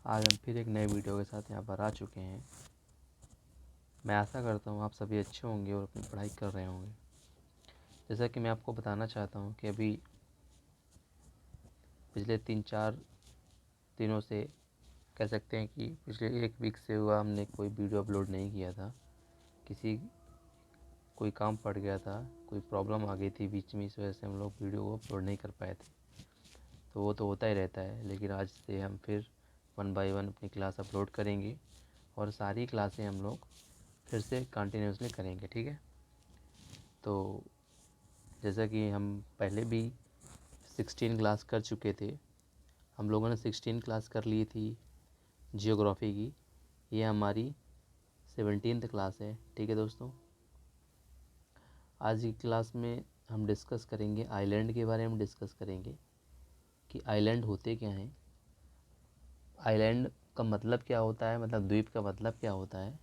आज हम फिर एक नए वीडियो के साथ यहाँ पर आ चुके हैं। मैं आशा करता हूँ आप सभी अच्छे होंगे और अपनी पढ़ाई कर रहे होंगे। जैसा कि मैं आपको बताना चाहता हूँ कि अभी पिछले 3-4 दिनों से कह सकते हैं कि पिछले 1 वीक से हुआ हमने कोई वीडियो अपलोड नहीं किया था। कोई काम पड़ गया था, कोई प्रॉब्लम आ गई थी बीच में, इस वजह से हम लोग वीडियो को अपलोड नहीं कर पाए थे। तो वो तो होता ही रहता है, लेकिन आज से हम फिर 1 बाय 1 अपनी क्लास अपलोड करेंगे और सारी क्लासें हम लोग फिर से कंटिन्यूसली करेंगे। ठीक है, तो जैसा कि हम पहले भी 16 क्लास कर चुके थे। हम लोगों ने 16 क्लास कर ली थी जियोग्राफी की। ये हमारी 17th क्लास है। ठीक है दोस्तों, आज की क्लास में हम डिस्कस करेंगे आइलैंड के बारे में। डिस्कस करेंगे कि आइलैंड होते क्या हैं, आइलैंड का मतलब क्या होता है, मतलब द्वीप का मतलब क्या होता है,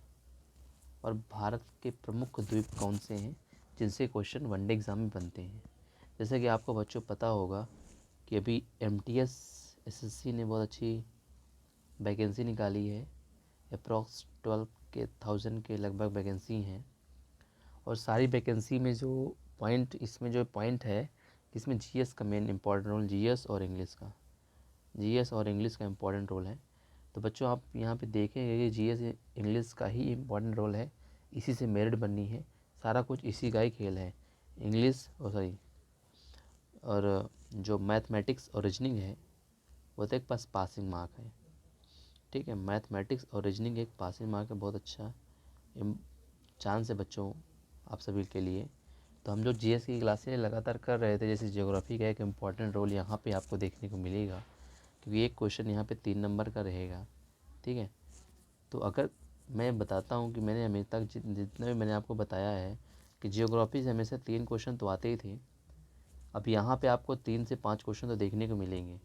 और भारत के प्रमुख द्वीप कौन से हैं जिनसे क्वेश्चन वनडे एग्ज़ाम में बनते हैं। जैसे कि आपको बच्चों पता होगा कि अभी MTS SSC ने बहुत अच्छी वैकेंसी निकाली है। अप्रॉक्स 12,000 के लगभग वैकेंसी हैं, और सारी वैकेंसी में जो पॉइंट है, इसमें GS का मेन इम्पॉर्टेंट रोल, GS और इंग्लिश का इम्पॉर्टेंट रोल है। तो बच्चों आप यहाँ पे देखेंगे कि GS इंग्लिश का ही इम्पॉर्टेंट रोल है, इसी से मेरिट बननी है, सारा कुछ इसी का ही खेल है। इंग्लिश और जो मैथमेटिक्स और रीजनिंग है वो तो एक पासिंग मार्क है। ठीक है, मैथमेटिक्स और रीजनिंग एक पासिंग मार्क है, बहुत अच्छा चांस है बच्चों आप सभी के लिए। तो हम जो GS की क्लासें लगातार कर रहे थे, जैसे ज्योग्राफी का एक इम्पॉर्टेंट रोल यहाँ पे आपको देखने को मिलेगा, क्योंकि एक क्वेश्चन यहाँ पे 3 नंबर का रहेगा। ठीक है, तो अगर मैं बताता हूँ कि मैंने अभी तक जितना भी मैंने आपको बताया है कि जियोग्राफी से हमेशा 3 क्वेश्चन तो आते ही थे। अब यहाँ पे आपको 3 से 5 क्वेश्चन तो देखने को मिलेंगे,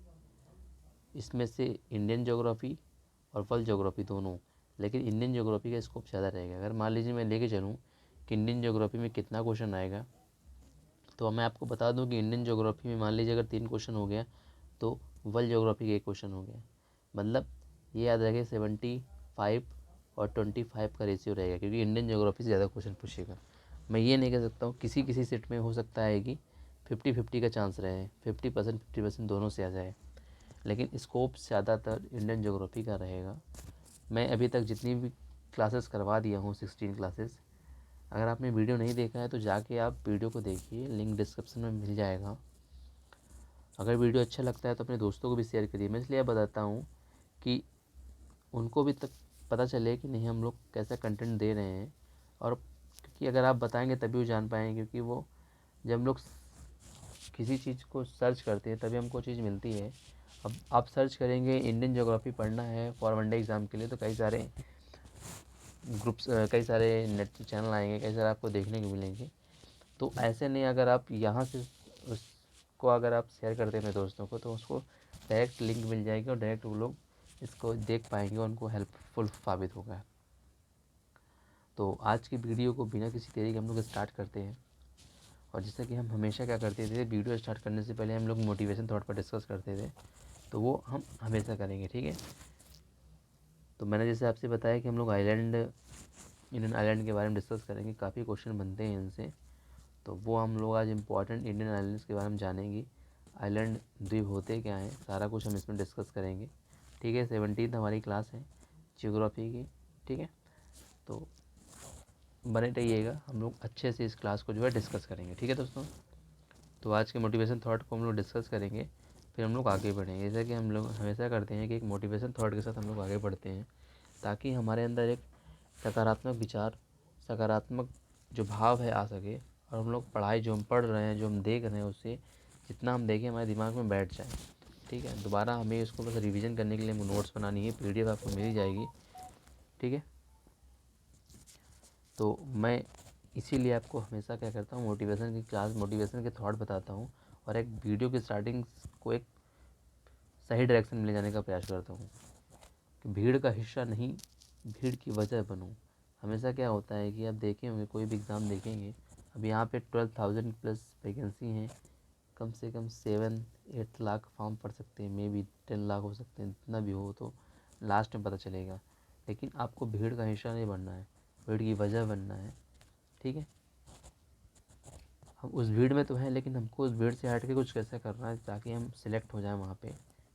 इसमें से इंडियन ज्योग्राफी और वर्ल्ड ज्योग्राफी दोनों। लेकिन इंडियन ज्योग्राफी का स्कोप ज़्यादा रहेगा। अगर मान लीजिए मैं लेके चलूँ कि इंडियन ज्योग्राफी में कितना क्वेश्चन आएगा, तो मैं आपको बता दूं कि इंडियन ज्योग्राफी में मान लीजिए अगर 3 क्वेश्चन हो गया, तो वर्ल्ड ज्योग्राफी का 1 क्वेश्चन हो गया। मतलब ये याद रखें 75 और 25 का रेशियो रहेगा, क्योंकि इंडियन ज्योग्राफी से ज़्यादा क्वेश्चन पूछेगा। मैं ये नहीं कह सकता हूँ, किसी किसी सेट में हो सकता है कि 50-50 का चांस रहे, 50% दोनों से आ जाए, लेकिन स्कोप ज़्यादातर इंडियन ज्योग्राफी का रहेगा। मैं अभी तक जितनी भी क्लासेस करवा दिया हूँ 16 क्लासेस, अगर आपने वीडियो नहीं देखा है तो जाके आप वीडियो को देखिए, लिंक डिस्क्रिप्शन में मिल जाएगा। अगर वीडियो अच्छा लगता है तो अपने दोस्तों को भी शेयर करिए। मैं इसलिए बताता हूँ कि उनको भी तक पता चले कि नहीं हम लोग कैसा कंटेंट दे रहे हैं, और क्योंकि अगर आप बताएंगे तभी वो जान पाएंगे, क्योंकि वो जब हम लोग किसी चीज़ को सर्च करते हैं तभी हमको चीज़ मिलती है। अब आप सर्च करेंगे इंडियन ज्योग्राफी पढ़ना है फॉर वनडे एग्ज़ाम के लिए, तो कई सारे ग्रुप्स, कई सारे नेट चैनल आएंगे, कई सारे आपको देखने को मिलेंगे। तो ऐसे नहीं, अगर आप यहाँ से उसको अगर आप शेयर करते हैं अपने दोस्तों को, तो उसको डायरेक्ट लिंक मिल जाएगी और डायरेक्ट वो लोग इसको देख पाएंगे और उनको हेल्पफुल साबित होगा। तो आज की वीडियो को बिना किसी देरी के हम लोग स्टार्ट करते हैं। और जैसा कि हम हमेशा क्या करते थे, वीडियो स्टार्ट करने से पहले हम लोग मोटिवेशन थॉट पर डिस्कस करते थे, तो वो हम हमेशा करेंगे। ठीक है, तो मैंने जैसे आपसे बताया कि हम लोग इंडियन आइलैंड के बारे में डिस्कस करेंगे, काफ़ी क्वेश्चन बनते हैं इनसे, तो वो हम लोग आज इम्पॉर्टेंट इंडियन आइलैंड्स के बारे में जानेंगे। आइलैंड द्वीप होते क्या हैं, सारा कुछ हम इसमें डिस्कस करेंगे। ठीक है, 17th हमारी क्लास है जियोग्राफी की। ठीक है, तो बने रहिएगा, हम लोग अच्छे से इस क्लास को जो है डिस्कस करेंगे। ठीक है दोस्तों, तो आज के मोटिवेशन थॉट को हम लोग डिस्कस करेंगे, फिर हम लोग आगे बढ़ेंगे। जैसा कि हम लोग हमेशा करते हैं कि एक मोटिवेशन थॉट के साथ हम लोग आगे बढ़ते हैं, ताकि हमारे अंदर एक सकारात्मक विचार, सकारात्मक जो भाव है आ सके, और हम लोग पढ़ाई जो हम पढ़ रहे हैं, जो हम देख रहे हैं, उससे जितना हम देखें हमारे दिमाग में बैठ जाए। ठीक है, दोबारा हमें इसको बस रिवीजन करने के लिए नोट्स बनानी है, PDF आपको मिल जाएगी। ठीक है, तो मैं इसीलिए आपको हमेशा क्या करता हूँ, मोटिवेशन की क्लास, मोटिवेशन के थॉट बताता हूँ, और एक वीडियो की स्टार्टिंग को एक सही डायरेक्शन में ले जाने का प्रयास करता हूँ कि भीड़ का हिस्सा नहीं, भीड़ की वजह बनूँ। हमेशा क्या होता है कि आप देखे होंगे, कोई भी एग्ज़ाम देखेंगे, अब यहाँ पे 12,000 प्लस वैकेंसी हैं, कम से कम 7-8 लाख फॉर्म पड़ सकते हैं, मे बी 10 लाख हो सकते हैं, जितना भी हो। तो लास्ट में पता चलेगा। लेकिन आपको भीड़ का हिस्सा नहीं बनना है, भीड़ की वजह बनना है। ठीक है, हम उस भीड़ में तो हैं, लेकिन हमको उस भीड़ से हट के कुछ कैसे करना है ताकि हम सिलेक्ट हो जाएं वहाँ पे।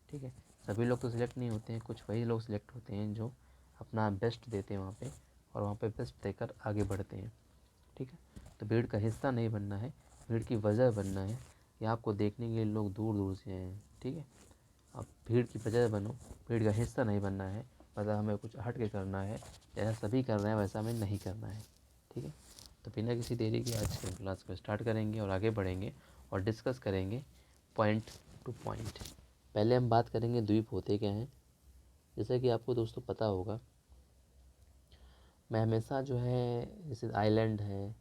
ठीक है, सभी लोग तो सिलेक्ट नहीं होते हैं, कुछ वही लोग सिलेक्ट होते हैं जो अपना बेस्ट देते हैं वहाँ पे, और वहाँ पे बेस्ट देकर आगे बढ़ते हैं। ठीक है, तो भीड़ का हिस्सा नहीं बनना है, भीड़ की वजह बनना है कि आपको देखने के लिए लोग दूर दूर से आए हैं। ठीक है, आप भीड़ की वजह बनो, भीड़ का हिस्सा नहीं बनना है। मतलब हमें कुछ हट के करना है, जैसा सभी कर रहे हैं वैसा हमें नहीं करना है। ठीक है, तो बिना किसी देरी के आज के क्लास को स्टार्ट करेंगे और आगे बढ़ेंगे और डिस्कस करेंगे पॉइंट टू पॉइंट। पहले हम बात करेंगे द्वीप होते क्या हैं। जैसा कि आपको दोस्तों पता होगा, मैं हमेशा जो है जैसे आइलैंड है,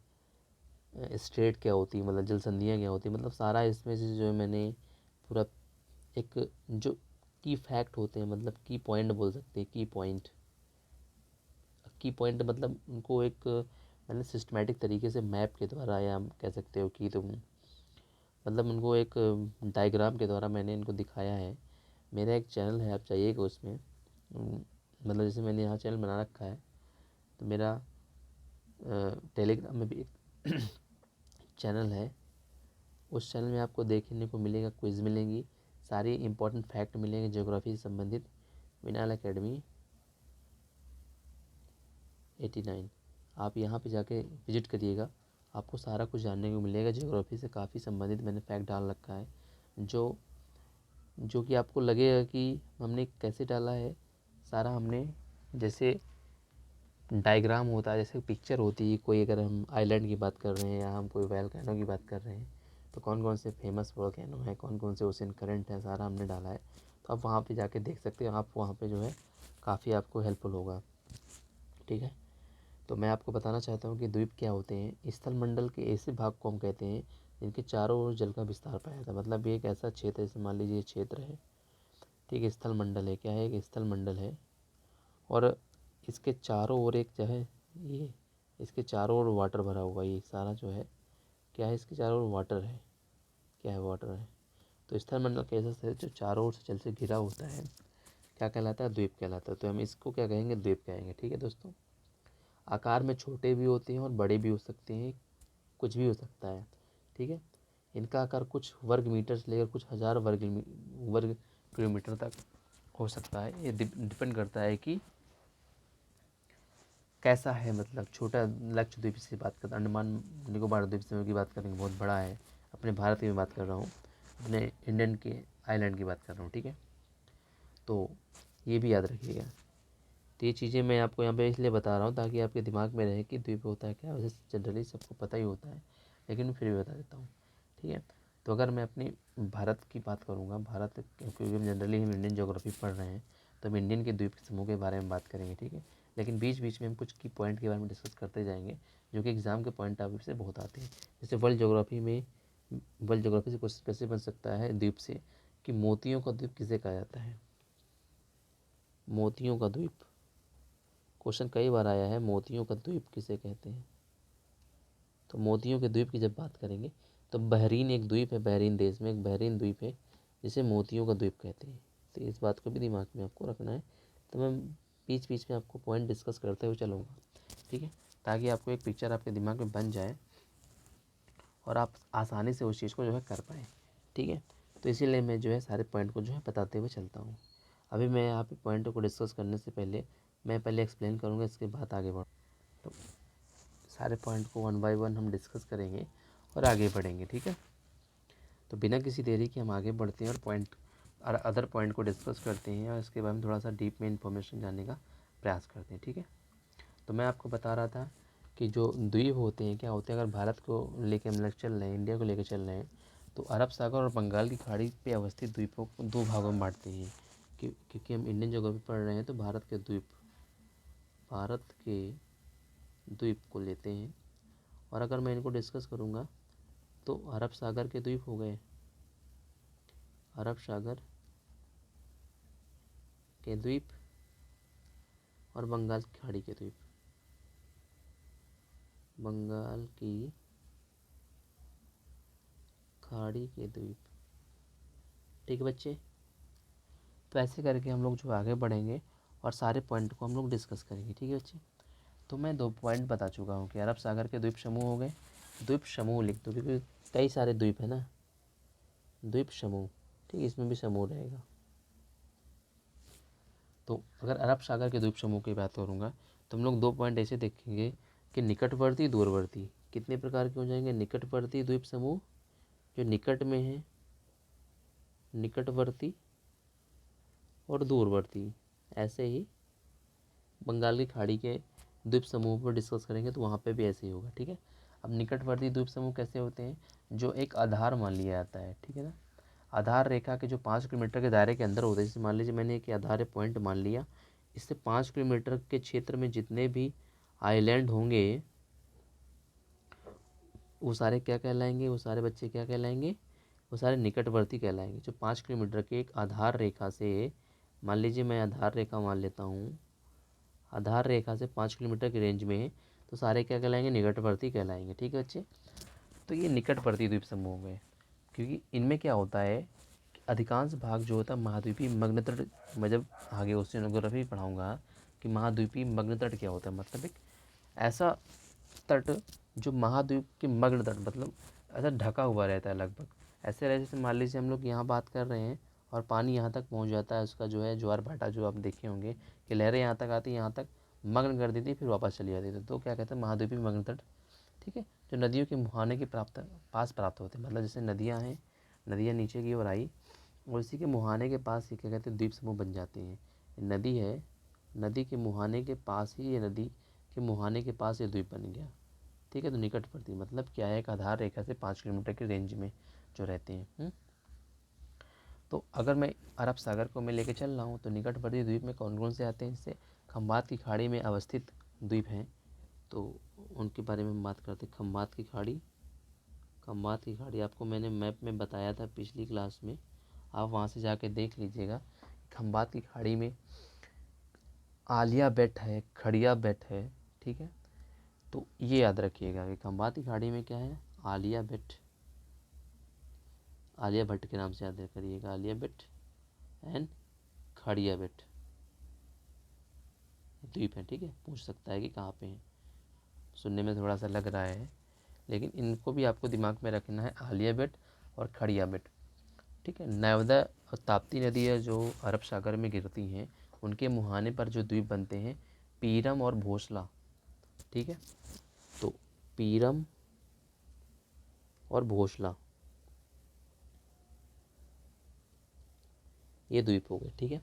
स्टेट क्या होती है, मतलब जल संधियाँ क्या होती है, मतलब सारा इसमें से जो है मैंने पूरा एक जो की फैक्ट होते हैं, मतलब की पॉइंट बोल सकते हैं, की पॉइंट मतलब उनको एक मैंने सिस्टमेटिक तरीके से मैप के द्वारा, या हम कह सकते हो कि तुम मतलब उनको एक डायग्राम के द्वारा मैंने इनको दिखाया है। मेरा एक चैनल है, आप चाहिएगा उसमें, मतलब जैसे मैंने यहाँ चैनल बना रखा है, तो मेरा टेलीग्राम में भी एक चैनल है। उस चैनल में आपको देखने को मिलेगा, क्विज़ मिलेंगी, सारी इंपॉर्टेंट फैक्ट मिलेंगे ज्योग्राफी से संबंधित। विनाल एकेडमी 89, आप यहाँ पे जाके विजिट करिएगा, आपको सारा कुछ जानने को मिलेगा। ज्योग्राफी से काफ़ी संबंधित मैंने फैक्ट डाल रखा है, जो जो कि आपको लगेगा कि हमने कैसे डाला है। सारा हमने जैसे डायग्राम होता है, जैसे पिक्चर होती है कोई, अगर हम आइलैंड की बात कर रहे हैं या हम कोई वोल्केनो की बात कर रहे हैं, तो कौन कौन से फेमस वोल्केनो हैं, कौन कौन से ओशन करंट हैं, सारा हमने डाला है। तो आप वहाँ पे जाके देख सकते हो, आप वहाँ पे जो है काफ़ी आपको हेल्पफुल होगा। ठीक है, तो मैं आपको बताना चाहता हूँ कि द्वीप क्या होते हैं। स्थल मंडल के ऐसे भाग को हम कहते हैं जिनके चारों ओर जल का विस्तार पाया जाता है। मतलब ये एक ऐसा क्षेत्र है, जैसे मान लीजिए क्षेत्र है, ठीक है, स्थल मंडल है, क्या है, एक स्थल मंडल है, और इसके चारों ओर एक जो है ये, इसके चारों ओर वाटर भरा हुआ, ये सारा जो है क्या है, इसके चारों ओर वाटर है, क्या है, वाटर है। तो स्थल मंडल कैसा है, जो चारों ओर से जल से घिरा होता है, क्या कहलाता है, द्वीप कहलाता है। तो हम इसको क्या कहेंगे, द्वीप कहेंगे। ठीक है दोस्तों, आकार में छोटे भी होते हैं और बड़े भी हो सकते हैं, कुछ भी हो सकता है। ठीक है, इनका आकार कुछ वर्ग मीटर से लेकर कुछ हज़ार वर्ग किलोमीटर तक हो सकता है। ये डिपेंड करता है कि कैसा है। मतलब छोटा लक्षद्वीप से बात करते, अंडमान निकोबार द्वीप समूह की बात करेंगे, बहुत बड़ा है। अपने भारत की बात कर रहा हूँ, अपने इंडियन के आइलैंड की बात कर रहा हूँ। ठीक है, तो ये भी याद रखिएगा। तो ये चीज़ें मैं आपको यहाँ पे इसलिए बता रहा हूँ ताकि आपके दिमाग में रहे कि द्वीप होता है क्या। वैसे जनरली सबको पता ही होता है, लेकिन मैं फिर भी बता देता हूँ। ठीक है, तो अगर मैं अपनी भारत की बात करूँगा, भारत क्योंकि हम जनरली हम इंडियन ज्योग्राफी पढ़ रहे हैं, तो हम इंडियन के द्वीप समूह के बारे में बात करेंगे। ठीक है, लेकिन बीच बीच में हम कुछ की पॉइंट के बारे में डिस्कस करते जाएंगे, जो कि एग्ज़ाम के पॉइंट ऑफ व्यू से बहुत आते हैं। जैसे वर्ल्ड ज्योग्राफी में, वर्ल्ड ज्योग्राफी से क्वेश्चन कैसे बन सकता है द्वीप से, कि मोतियों का द्वीप किसे कहा जाता है, मोतियों का द्वीप। क्वेश्चन कई बार आया है, मोतियों का द्वीप किसे कहते हैं। तो मोतियों के द्वीप की जब बात करेंगे, तो बहरीन एक द्वीप है, बहरीन देश में एक बहरीन द्वीप है जिसे मोतियों का द्वीप कहते हैं। तो इस बात को भी दिमाग में आपको रखना है। तो मैं बीच बीच में आपको पॉइंट डिस्कस करते हुए चलूँगा। ठीक है, ताकि आपको एक पिक्चर आपके दिमाग में बन जाए और आप आसानी से उस चीज़ को जो है कर पाएँ। ठीक है, तो इसीलिए मैं जो है सारे पॉइंट को जो है बताते हुए चलता हूँ। अभी मैं यहाँ पे पॉइंट को डिस्कस करने से पहले मैं पहले एक्सप्लेन करूँगा, इसके बाद आगे बढ़, तो सारे पॉइंट को वन बाय वन हम डिस्कस करेंगे और आगे बढ़ेंगे। ठीक है, तो बिना किसी देरी के हम आगे बढ़ते हैं और पॉइंट और अदर पॉइंट को डिस्कस करते हैं और इसके बारे में थोड़ा सा डीप में इंफॉर्मेशन जानने का प्रयास करते हैं। ठीक है, तो मैं आपको बता रहा था कि जो द्वीप होते हैं क्या होते हैं। अगर भारत को लेके हम लोग चल रहे हैं, इंडिया को लेकर चल रहे हैं, तो अरब सागर और बंगाल की खाड़ी पे अवस्थित द्वीपों को दो भागों में बांटते हैं। क्योंकि हम इंडियन ज्योग्राफी पढ़ रहे हैं, तो भारत के द्वीप को लेते हैं। और अगर मैं इनको डिस्कस करूँगा, तो अरब सागर के द्वीप हो गए, अरब सागर के द्वीप, और बंगाल की खाड़ी के द्वीप, बंगाल की खाड़ी के द्वीप। ठीक है बच्चे, तो ऐसे करके हम लोग जो आगे बढ़ेंगे और सारे पॉइंट को हम लोग डिस्कस करेंगे। ठीक है बच्चे, तो मैं 2 पॉइंट बता चुका हूँ कि अरब सागर के द्वीप समूह हो गए। द्वीप समूह लिख दो क्योंकि कई सारे द्वीप है ना, द्वीप समूह, ठीक है, इसमें भी समूह रहेगा। तो अगर अरब सागर के द्वीप समूह की बात करूँगा तो हम लोग 2 पॉइंट ऐसे देखेंगे कि निकटवर्ती दूरवर्ती कितने प्रकार के हो जाएंगे। निकटवर्ती द्वीप समूह जो निकट में है, निकटवर्ती और दूरवर्ती। ऐसे ही बंगाल की खाड़ी के द्वीप समूह पर डिस्कस करेंगे तो वहाँ पे भी ऐसे ही होगा। ठीक है, अब निकटवर्ती द्वीप समूह कैसे होते हैं, जो एक आधार मान लिया जाता है। ठीक है ना, आधार रेखा के जो 5 किलोमीटर के दायरे के अंदर होते हैं। जैसे मान लीजिए मैंने एक आधार पॉइंट मान लिया, इससे 5 किलोमीटर के क्षेत्र में जितने भी आइलैंड होंगे वो सारे क्या कहलाएंगे, वो सारे बच्चे क्या कहलाएंगे, वो सारे निकटवर्ती कहलाएंगे। जो 5 किलोमीटर के एक आधार रेखा से, मान लीजिए मैं आधार रेखा मान लेता हूँ, आधार रेखा से 5 किलोमीटर की रेंज में है, तो सारे क्या कहलाएंगे, निकटवर्ती कहलाएंगे। ठीक है बच्चे, तो ये निकटवर्ती द्वीप समूह हो गए। क्योंकि इनमें क्या होता है कि अधिकांश भाग जो होता है महाद्वीपीय मग्न तट, मैं जब आगे ओशियनोग्राफी पढ़ाऊँगा कि महाद्वीपीय मग्न तट क्या होता है, मतलब एक ऐसा तट जो महाद्वीप के मग्न तट, मतलब ऐसा ढका हुआ रहता है लगभग। ऐसे रहे जैसे मान लीजिए हम लोग यहाँ बात कर रहे हैं और पानी यहाँ तक पहुँच जाता है, उसका जो है ज्वार भाटा जो आप देखे होंगे कि लहरें यहाँ तक आती, यहाँ तक मग्न कर देती, फिर वापस चली जाती थी, तो क्या कहते हैं, महाद्वीपीय मग्न तट। ठीक है, जो नदियों के मुहाने के पास प्राप्त होते हैं, मतलब जैसे नदियाँ हैं, नदियाँ नीचे की ओर आई और इसी के मुहाने के पास ही क्या कहते हैं, द्वीप समूह बन जाते हैं। नदी है, नदी के मुहाने के पास ही, ये नदी के मुहाने के पास ये द्वीप बन गया। ठीक है, तो निकटवर्ती मतलब क्या है, एक आधार रेखा से 5 किलोमीटर की रेंज में जो रहते हैं। तो अगर मैं अरब सागर को मैं लेके चल रहा हूँ तो निकटवर्ती द्वीप में कौन कौन से आते हैं, जैसे खंबात की खाड़ी में अवस्थित द्वीप हैं, तो उनके बारे में हम बात करते हैं। खंबात की खाड़ी, खंबात की खाड़ी आपको मैंने मैप में बताया था पिछली क्लास में, आप वहाँ से जाके देख लीजिएगा। खंबात की खाड़ी में आलिया बेट है, खड़िया बेट है। ठीक है, तो ये याद रखिएगा कि खंबात की खाड़ी में क्या है, आलिया बेट, आलिया भट्ट के नाम से याद करिएगा, आलिया बेट एंड खड़िया बेट द्वीप है। ठीक है, पूछ सकता है कि कहाँ पे है, सुनने में थोड़ा सा लग रहा है, लेकिन इनको भी आपको दिमाग में रखना है, आलिया बेट और खड़िया बेट। ठीक है, नर्मदा और ताप्ती नदी है जो अरब सागर में गिरती हैं, उनके मुहाने पर जो द्वीप बनते हैं, पीरम और भोसला। ठीक है, तो पीरम और भोसला ये द्वीप हो गए। ठीक है,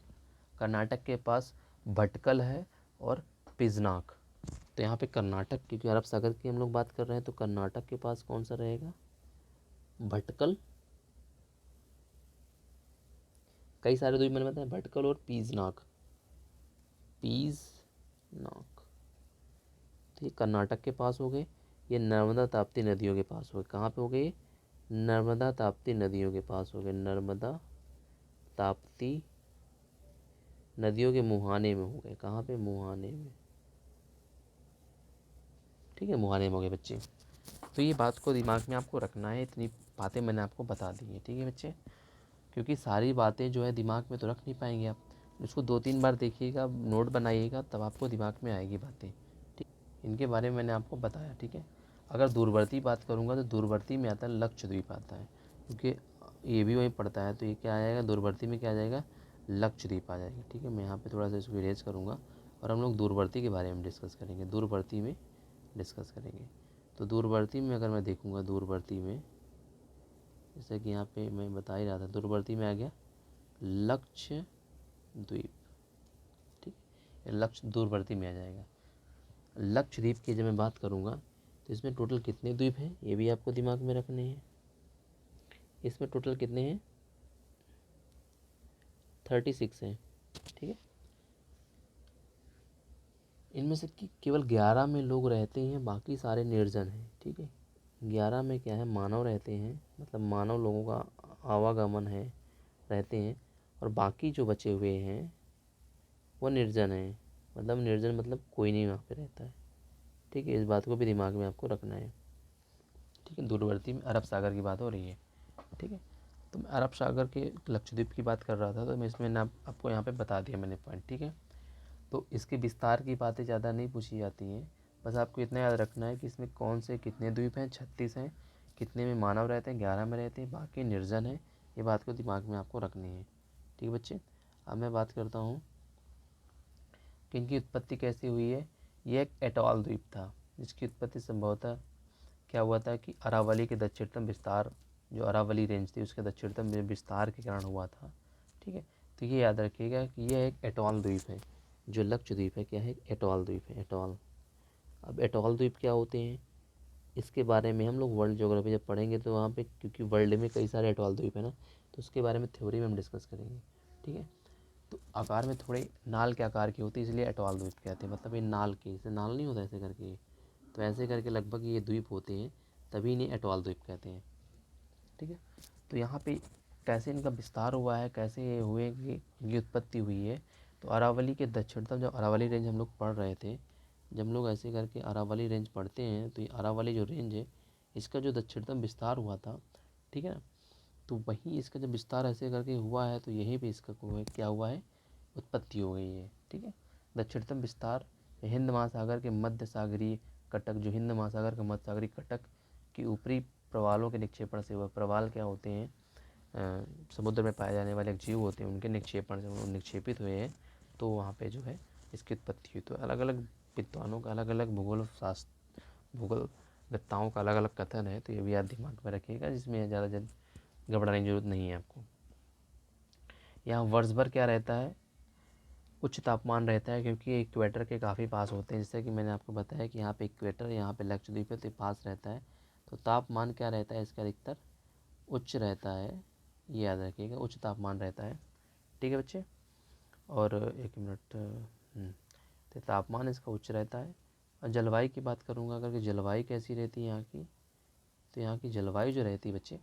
कर्नाटक के पास भटकल है और पिजनाक। तो यहाँ पे कर्नाटक, क्योंकि अरब सागर की हम लोग बात कर रहे हैं, तो कर्नाटक के पास कौन सा रहेगा, भटकल। कई सारे द्वीप मैंने बताया, भटकल और पीजनाक, पीजनाक, तो ये कर्नाटक के पास हो गए। ये नर्मदा ताप्ती नदियों के पास हो गए। कहाँ पे हो गए, नर्मदा ताप्ती नदियों के पास हो गए, नर्मदा ताप्ती नदियों के मुहाने में हो गए। कहाँ पे, मुहाने में। ठीक है, मुहाने में हो गए बच्चे। तो ये बात को दिमाग में आपको रखना है, इतनी बातें मैंने आपको बता दी हैं। ठीक है बच्चे, क्योंकि सारी बातें जो है दिमाग में तो रख नहीं पाएंगे आप, उसको 2-3 बार देखिएगा, नोट बनाइएगा, तब आपको दिमाग में आएगी बातें। ठीक, इनके बारे में मैंने आपको बताया। ठीक है, अगर दूरवर्ती बात करूँगा तो दूरवर्ती में आता है लक्षद्वीप आता है, क्योंकि ये भी वहीं पड़ता है, तो ये क्या आ जाएगा, दूरवर्ती में क्या आ जाएगा, लक्षद्वीप आ जाएगी। ठीक है, मैं यहाँ पे थोड़ा सा इसको इरेज करूँगा और हम लोग दूरवर्ती के बारे में डिस्कस करेंगे, दूरवर्ती में डिस्कस करेंगे। तो दूरवर्ती में अगर मैं देखूँगा, दूरवर्ती में जैसे कि यहाँ पे मैं बता ही रहा था, दूरवर्ती में आ गया लक्षद्वीप। ठीक, लक्ष्य दूरवर्ती में आ जाएगा। लक्षद्वीप की जब मैं बात करूँगा तो इसमें टोटल कितने द्वीप हैं, ये भी आपको दिमाग में रखने हैं। इसमें टोटल कितने हैं, 36 हैं। ठीक है, इनमें से केवल 11 में लोग रहते हैं, बाकी सारे निर्जन हैं। ठीक है, 11 में क्या है, मानव रहते हैं, मतलब मानव लोगों का आवागमन है, रहते हैं, और बाकी जो बचे हुए हैं वो निर्जन हैं, मतलब निर्जन मतलब कोई नहीं वहाँ पे रहता है। ठीक है, इस बात को भी दिमाग में आपको रखना है। ठीक है, दूरवर्ती में अरब सागर की बात हो रही है। ठीक है, तो मैं अरब सागर के लक्षद्वीप की बात कर रहा था, तो मैं इसमें ना आपको यहाँ पे बता दिया मैंने पॉइंट। ठीक है, तो इसके विस्तार की बातें ज़्यादा नहीं पूछी जाती हैं। बस आपको इतना याद रखना है कि इसमें कौन से कितने द्वीप हैं, 36 हैं, कितने में मानव रहते हैं, 11 में रहते हैं, बाकी निर्जन है। ये बात को दिमाग में आपको रखनी है। ठीक है बच्चे, अब मैं बात करता हूँ कि इनकी उत्पत्ति कैसी हुई है। ये एक एटॉल द्वीप था जिसकी उत्पत्ति संभवतः क्या हुआ था कि अरावली के दक्षिणतम विस्तार, जो अरावली रेंज थी उसके दक्षिणतम विस्तार के कारण हुआ था। ठीक है, तो ये याद रखिएगा कि यह एक एटॉल द्वीप है। जो लक्षद्वीप है क्या है, एटॉल द्वीप है, एटॉल। अब एटॉल द्वीप क्या होते हैं, इसके बारे में हम लोग वर्ल्ड ज्योग्राफी जब पढ़ेंगे तो वहाँ पे, क्योंकि वर्ल्ड में कई सारे एटॉल द्वीप है ना, तो उसके बारे में थ्योरी में हम डिस्कस करेंगे। ठीक है, तो आकार में थोड़े नाल के आकार की होती है, इसलिए एटॉल द्वीप कहते हैं। मतलब ये नाल के, इसे नाल नहीं होता ऐसे करके, तो ऐसे करके लगभग ये द्वीप होते हैं, तभी इन्हें एटॉल द्वीप कहते हैं। ठीक है, तो यहाँ पे कैसे इनका विस्तार हुआ है, कैसे ये हुए कि इनकी उत्पत्ति हुई है। तो अरावली के दक्षिणतम, जब अरावली रेंज हम लोग पढ़ रहे थे, जब हम लोग ऐसे करके अरावली रेंज पढ़ते हैं तो ये अरावली जो रेंज है इसका जो दक्षिणतम विस्तार हुआ था, ठीक है ना, तो वहीं इसका जब विस्तार ऐसे करके हुआ है तो यहीं पे इसका क्या हुआ है, उत्पत्ति हो गई है। ठीक है, दक्षिणतम विस्तार हिंद महासागर के मध्य सागरीय कटक, जो हिंद महासागर का मध्य सागरीय कटक की ऊपरी प्रवालों के निक्षेपण से हुआ। प्रवाल क्या होते हैं, समुद्र में पाए जाने वाले जीव होते हैं, उनके निक्षेपण से वो निक्षेपित हुए हैं, तो वहाँ पे जो है इसकी उत्पत्ति हुई। तो अलग अलग विद्वानों का अलग अलग भूगोल वेत्ताओं का अलग अलग कथन है, तो ये भी आप दिमाग में रखिएगा, जिसमें ज़्यादा घबराने की जरूरत नहीं है आपको। यहाँ वर्ष भर क्या रहता है, उच्च तापमान रहता है, क्योंकि इक्वेटर के काफ़ी पास होते हैं। जैसे कि मैंने आपको बताया कि यहाँ पे इक्वेटर, यहाँ पे लक्षद्वीप है, तो पास रहता है, तो तापमान क्या रहता है इसका, अधिकतर उच्च रहता है। ये याद रखिएगा, उच्च तापमान रहता है। ठीक है बच्चे, और एक मिनट, तो तापमान इसका उच्च रहता है। और जलवायु की बात करूँगा अगर, कि जलवायु कैसी रहती है यहाँ की, तो यहाँ की जलवायु जो रहती है बच्चे,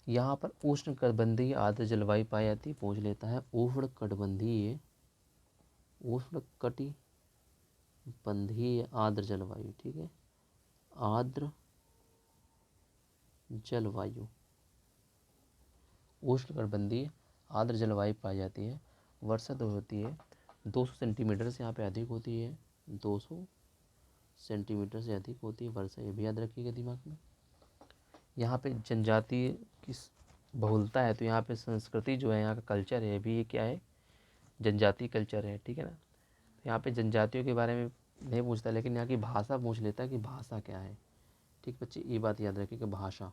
यहाँ पर उष्णकटिबंधीय आर्द्र जलवायु पाई जाती है। पूछ लेता है, उष्णकटिबंधीय आर्द्र जलवायु। ठीक है, आर्द्र जलवायु, उष्णकटिबंधीय आर्द्र जलवायु पाई जाती है। वर्षा तो होती है 200 सेंटीमीटर से यहाँ पे अधिक होती है, 200 सेंटीमीटर से अधिक होती है वर्षा, ये भी याद रखिएगा दिमाग में। यहाँ पे जनजाति की बहुलता है, तो यहाँ पे संस्कृति जो है, यहाँ का कल्चर है, भी ये क्या है, जनजाति कल्चर है। ठीक है ना, यहाँ पे जनजातियों के बारे में नहीं पूछता, लेकिन यहाँ की भाषा पूछ लेता है कि भाषा क्या है। ठीक बच्चे, ये बात याद रखिए कि भाषा,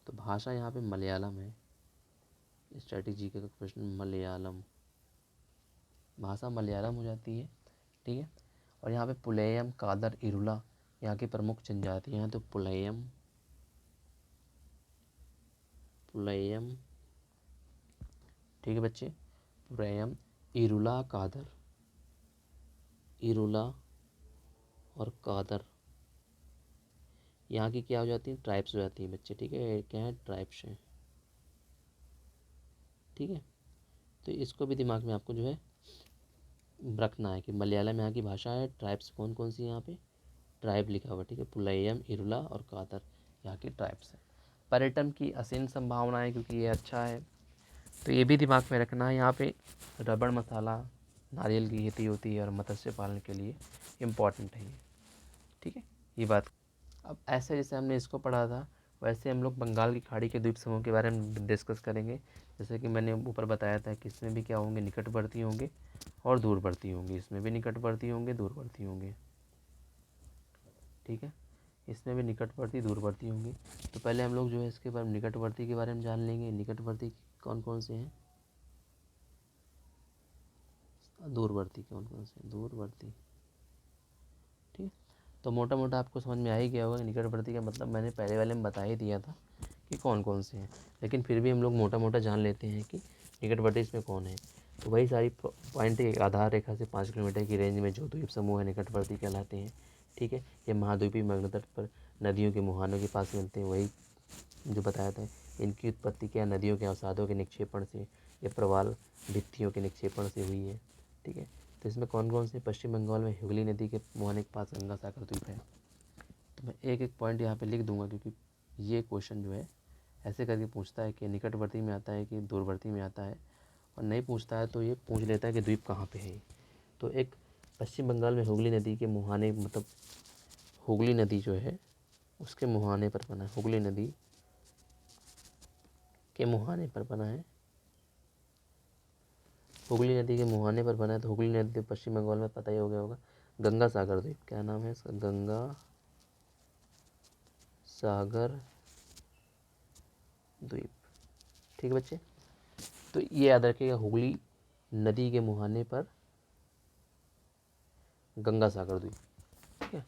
तो भाषा यहाँ पे मलयालम है। स्ट्रेटेजी का प्रश्न, मलयालम, भाषा मलयालम हो जाती है। ठीक है, और यहाँ पे पुलैयम, कादर, इरुला यहाँ की प्रमुख जनजातियाँ हैं। तो पुलैयम, ठीक है बच्चे, पुलैयम, इरुला, कादर, इरुला और कादर यहाँ की क्या हो जाती है, ट्राइब्स हो जाती है बच्चे। ठीक है, क्या है, ट्राइब्स हैं। ठीक है, तो इसको भी दिमाग में आपको जो है रखना है कि मलयालम यहाँ की भाषा है, ट्राइब्स कौन कौन सी यहाँ पे, ट्राइब लिखा हुआ। ठीक है, पुलैयम, इरुला और कादर यहाँ की ट्राइब्स हैं। पर्यटन की असीम संभावना है, क्योंकि ये अच्छा है, तो ये भी दिमाग में रखना है। यहाँ पे रबड़, मसाला, नारियल की खेती होती है, और मत्स्य पालन के लिए इम्पॉर्टेंट है ये। ठीक है, ये बात। अब ऐसे जैसे हमने इसको पढ़ा था, वैसे हम लोग बंगाल की खाड़ी के द्वीप समूह के बारे में डिस्कस करेंगे। जैसे कि मैंने ऊपर बताया था कि इसमें भी क्या होंगे, निकटवर्ती होंगे और दूरवर्ती होंगे। इसमें भी निकटवर्ती होंगे, दूरवर्ती होंगे। ठीक है, इसमें भी निकटवर्ती, दूरवर्ती होंगे। तो पहले हम लोग जो है इसके बारे में, निकटवर्ती के बारे में जान लेंगे। निकटवर्ती कौन कौन से हैं, दूरवर्ती कौन कौन से हैं, दूरवर्ती। ठीक, तो मोटा मोटा आपको समझ में आ ही गया होगा कि निकटवर्ती का मतलब मैंने पहले वाले में बता ही दिया था कि कौन कौन से हैं, लेकिन फिर भी हम लोग मोटा मोटा जान लेते हैं कि निकटवर्ती इसमें कौन है। तो वही सारी पॉइंट एक आधार रेखा से 5 किलोमीटर की रेंज में जो द्वीप समूह है निकटवर्ती कहलाते हैं। ठीक है, ये महाद्वीपीय मग्न तट पर नदियों के मुहानों के पास मिलते हैं, वही जो बताया था। इनकी उत्पत्ति क्या, नदियों के अवसादों के निक्षेपण से या प्रवाल भित्तियों के निक्षेपण से हुई है। ठीक है, तो इसमें कौन कौन से, पश्चिम बंगाल में हुगली नदी के मुहाने के पास गंगा सागर द्वीप है। तो मैं एक एक पॉइंट यहाँ पे लिख दूंगा, क्योंकि ये क्वेश्चन जो है ऐसे करके पूछता है कि निकटवर्ती में आता है कि दूरवर्ती में आता है, और नहीं पूछता है तो ये पूछ लेता है कि द्वीप कहाँ पे है। तो एक पश्चिम बंगाल में हुगली नदी के मुहाने, मतलब हुगली नदी जो है उसके मुहाने पर बना है, हुगली नदी के मुहाने पर बना है, हुगली नदी के मुहाने पर बना है। तो हुगली नदी पश्चिम बंगाल में पता ही हो गया होगा। गंगा सागर द्वीप, क्या नाम है इसका, गंगा सागर द्वीप। ठीक है बच्चे, तो ये याद रखिएगा, हुगली नदी के मुहाने पर गंगा सागर द्वीप। ठीक है,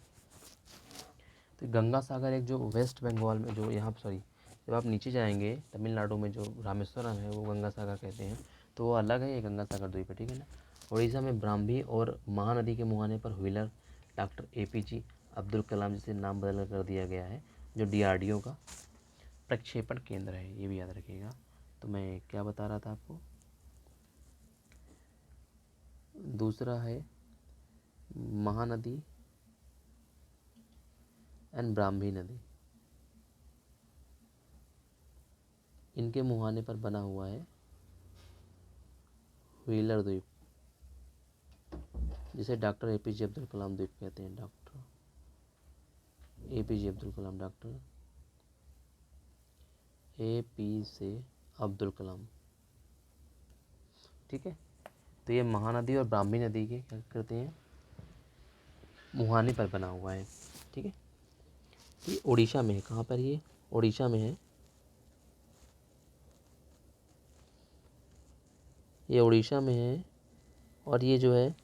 तो गंगा सागर एक जो वेस्ट बंगाल में, जो यहाँ सॉरी जब आप नीचे जाएंगे तमिलनाडु में जो रामेश्वरम है वो गंगा सागर कहते हैं, तो वो अलग है, ये गंगा सागर द्वीप है। ठीक है ना। उड़ीसा में ब्राह्मी और महानदी के मुहाने पर wheeler doctor APJ Abdul Kalam जिसे नाम बदल कर दिया गया है, जो DRDO का प्रक्षेपण केंद्र है, ये भी याद रखिएगा। तो मैं क्या बता रहा था आपको, दूसरा है महानदी एंड ब्राह्मी नदी, इनके मुहाने पर बना हुआ है व्हीलर द्वीप, जिसे डॉक्टर APJ अब्दुल कलाम द्वीप कहते हैं। Doctor APJ Abdul Kalam, doctor APJ Abdul Kalam. ठीक है, तो ये महानदी और ब्राह्मी नदी के क्या करते हैं, मुहाने पर बना हुआ है। ठीक है, ये उड़ीसा में है, कहाँ पर, ये उड़ीसा में है, ये उड़ीसा में है। और ये जो है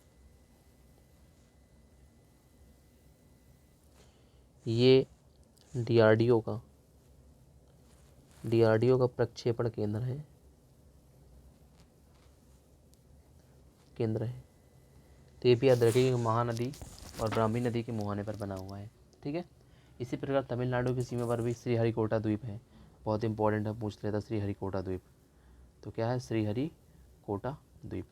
ये DRDO का प्रक्षेपण केंद्र है, तो ये भी याद रखिए महानदी और ब्राह्मी नदी के मुहाने पर बना हुआ है। ठीक है, इसी प्रकार तमिलनाडु की सीमा पर भी श्रीहरिकोटा द्वीप है, बहुत इंपॉर्टेंट है, पूछ लेता श्रीहरिकोटा द्वीप। तो क्या है, श्रीहरिकोटा द्वीप।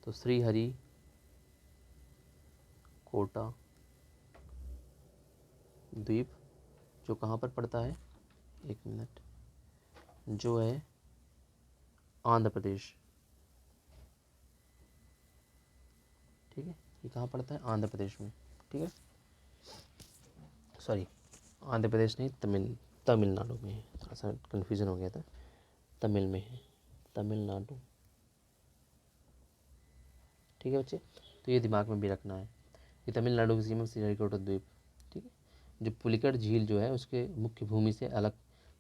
तो श्रीहरिकोटा द्वीप जो कहाँ पर पड़ता है, एक मिनट, जो है आंध्र प्रदेश। ठीक है, ये कहाँ पड़ता है, आंध्र प्रदेश में। ठीक है, सॉरी आंध्र प्रदेश नहीं, तमिलनाडु में है, थोड़ा सा कन्फ्यूज़न हो गया था, तमिल में है, तमिलनाडु। ठीक है बच्चे, तो ये दिमाग में भी रखना है कि तमिलनाडु की सीमा श्रीहरिकोटा द्वीप। ठीक है, जो पुलिकट झील जो है उसके मुख्य भूमि से अलग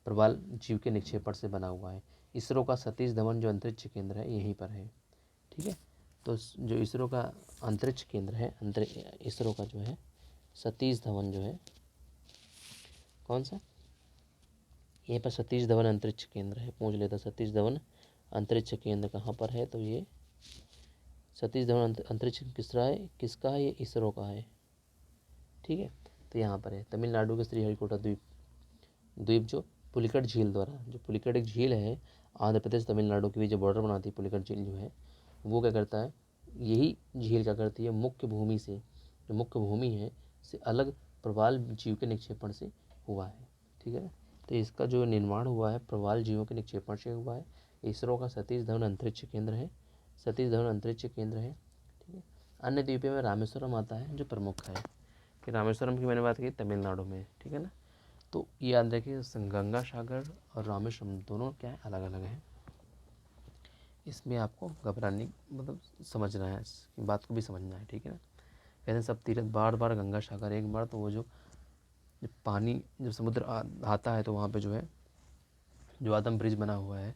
प्रवाल जीव के निक्षेपण से बना हुआ है। इसरो का सतीश धवन जो अंतरिक्ष केंद्र है यहीं पर है। ठीक है, तो जो इसरो का अंतरिक्ष केंद्र है, इसरो का जो है सतीश धवन जो है, कौन सा, ये पर सतीश धवन अंतरिक्ष केंद्र है, पूछ लेता सतीश धवन अंतरिक्ष केंद्र कहाँ पर है, तो ये सतीश धवन अंतरिक्ष किसका है, ये इसरो का है। ठीक है, तो यहाँ पर है तमिलनाडु के श्रीहरिकोटा द्वीप जो पुलिकट झील द्वारा, जो पुलिकट एक झील है आंध्र प्रदेश तमिलनाडु की भी जो बॉर्डर बनाती है, पुलिकट झील जो है वो क्या करता है, यही झील क्या करती है, मुख्य भूमि से, जो मुख्य भूमि है से अलग प्रवाल जीव के निक्षेपण से हुआ है। ठीक है, तो इसका जो निर्माण हुआ है प्रवाल जीवों के निक्षेपण से हुआ है। इसरो का सतीश धवन अंतरिक्ष केंद्र है, सतीश धवन अंतरिक्ष केंद्र है। ठीक है, अन्य द्वीपों में रामेश्वरम आता है जो प्रमुख है, कि रामेश्वरम की मैंने बात की तमिलनाडु में। ठीक है ना, तो ये याद रखिए गंगा सागर और रामेश्वरम दोनों क्या है, अलग अलग हैं। इसमें आपको घबराने मतलब समझना है, इसकी बात को भी समझना है। ठीक है ना, कहते हैं सब तीर्थ बार बार गंगा सागर एक बार, तो वो जो जब पानी जब समुद्र आता है तो वहाँ पे जो है जो आदम ब्रिज बना हुआ है,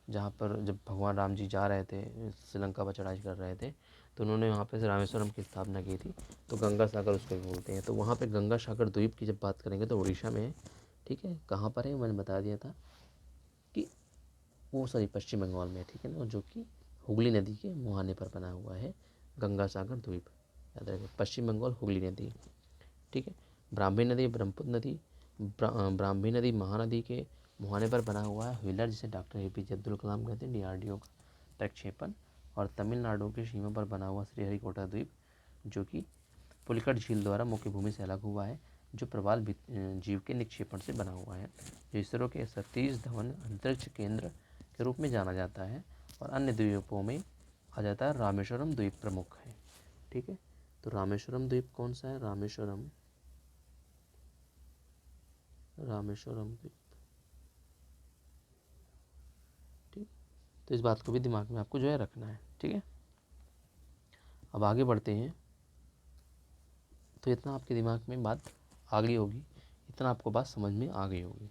जहाँ पर जब भगवान राम जी जा रहे थे, श्रीलंका पर चढ़ाई कर रहे थे, तो उन्होंने वहाँ पे रामेश्वरम की स्थापना की थी, तो गंगा सागर उसको बोलते हैं। तो वहाँ पे गंगा सागर द्वीप की जब बात करेंगे तो उड़ीसा में है। ठीक है, कहाँ पर है मैंने बता दिया था कि वो सॉरी पश्चिम बंगाल में है। ठीक है ना, जो कि हुगली नदी के मुहाने पर बना हुआ है गंगा सागर द्वीप, याद रखें पश्चिम बंगाल हुगली नदी। ठीक है, ब्राह्मी नदी ब्रह्मपुत्र नदी ब्राह्मी नदी महानदी के मुहाने पर बना हुआ है व्हीलर, जिसे डॉक्टर APJ अब्दुल कलाम कहते हैं, DRDO का प्रक्षेपण। और तमिलनाडु की सीमा पर बना हुआ श्रीहरिकोटा द्वीप जो कि पुलिकट झील द्वारा मुख्य भूमि से अलग हुआ है, जो प्रवाल जीव के निक्षेपण से बना हुआ है, जो इसरो के सतीश धवन अंतरिक्ष केंद्र के रूप में जाना जाता है, और अन्य द्वीपों में आ जाता है रामेश्वरम द्वीप प्रमुख है। ठीक है, तो रामेश्वरम द्वीप कौन सा है? रामेश्वरम द्वीप। ठीक, तो इस बात को भी दिमाग में आपको जो है रखना है। ठीक है, अब आगे बढ़ते हैं। तो इतना आपके दिमाग में बात आ गई होगी, इतना आपको बात समझ में आ गई होगी।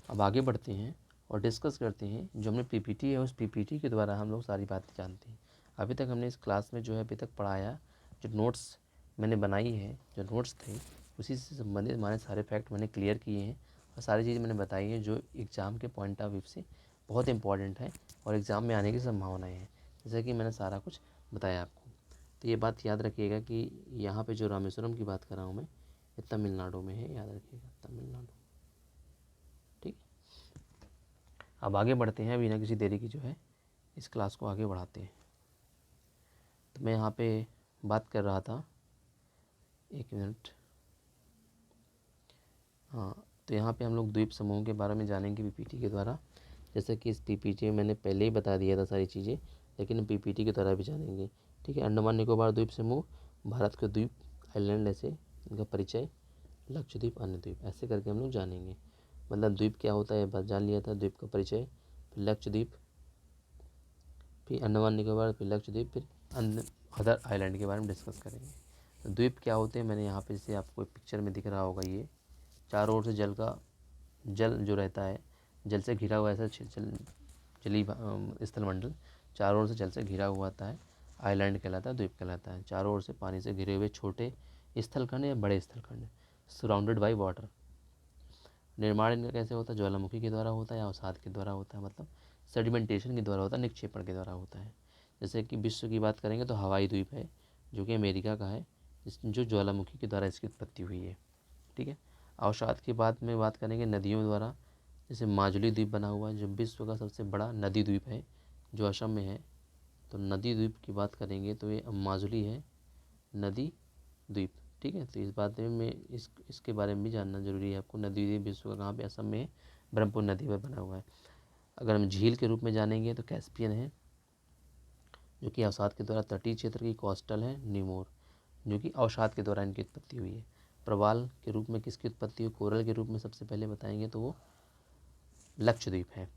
अब आगे बढ़ते हैं और डिस्कस करते हैं जो हमने पीपीटी है, उस पीपीटी के द्वारा हम लोग सारी बातें जानते हैं। अभी तक हमने इस क्लास में जो है अभी तक पढ़ाया, जो नोट्स मैंने बनाई है, जो नोट्स थे उसी से संबंधित हमारे सारे फैक्ट मैंने क्लियर किए हैं, और सारी चीज़ मैंने बताई है जो एग्ज़ाम के पॉइंट ऑफ व्यू से बहुत इंपॉर्टेंट है और एग्ज़ाम में आने की संभावनाएँ हैं, जैसे कि मैंने सारा कुछ बताया आपको। तो ये बात याद रखिएगा कि यहाँ पे जो रामेश्वरम की बात कर रहा हूँ मैं, ये तमिलनाडु में है, याद रखिएगा, तमिलनाडु। ठीक, अब आगे बढ़ते हैं, बिना किसी देरी की जो है इस क्लास को आगे बढ़ाते हैं। तो मैं यहाँ पे बात कर रहा था, एक मिनट, हाँ, तो यहाँ पे हम लोग द्वीप समूह के बारे में जानेंगे पीपीटी के द्वारा। जैसे कि इस पीपीटी में मैंने पहले ही बता दिया था सारी चीज़ें, लेकिन पीपीटी के द्वारा भी जानेंगे। ठीक है, अंडमान निकोबार द्वीप समूह, भारत के द्वीप आइलैंड, ऐसे इनका परिचय, लक्षद्वीप, अन्य द्वीप, ऐसे करके हम लोग जानेंगे। मतलब द्वीप क्या होता है बात जान लिया था, द्वीप का परिचय, फिर लक्षद्वीप, फिर अंडमान निकोबार, फिर लक्षद्वीप, फिर अन्य अदर आइलैंड के बारे में डिस्कस करेंगे। तो द्वीप क्या होते हैं, मैंने यहाँ पे जैसे आपको पिक्चर में दिख रहा होगा, ये चारों ओर से जल जो रहता है, जल से घिरा हुआ ऐसा जली स्थलमंडल चारों ओर से जल से घिरा हुआ आता है, आइलैंड कहलाता है, द्वीप कहलाता है। चारों ओर से पानी से घिरे हुए छोटे स्थलखंड या बड़े स्थलखंड, सराउंडेड बाई वाटर। निर्माण इनका कैसे होता है? ज्वालामुखी के द्वारा होता है या अवसाद के द्वारा होता है, मतलब सेडिमेंटेशन के द्वारा होता है, निक्षेपण के द्वारा होता है। जैसे कि विश्व की बात करेंगे तो हवाई द्वीप है, जो कि अमेरिका का है, जो ज्वालामुखी के द्वारा इसकी उत्पत्ति हुई है। ठीक है, अवसाद की बात करेंगे नदियों द्वारा, जैसे माजुली द्वीप बना हुआ है, जो विश्व का सबसे बड़ा नदी द्वीप है, जो असम में है। तो नदी द्वीप की बात करेंगे तो ये माजुली है, नदी द्वीप। ठीक है, तो इस बात में इसके बारे में भी जानना जरूरी है आपको। नदी द्वीप विश्व का कहाँ पे? असम में, ब्रह्मपुत्र नदी पर बना हुआ है। अगर हम झील के रूप में जानेंगे तो कैस्पियन है, जो कि अवसाद के द्वारा तटीय क्षेत्र की कोस्टल है, निमोर, जो कि अवसाद के द्वारा इनकी उत्पत्ति हुई है। प्रवाल के रूप में किसकी उत्पत्ति हुई? कोरल के रूप में सबसे पहले बताएंगे तो वो लक्षद्वीप है।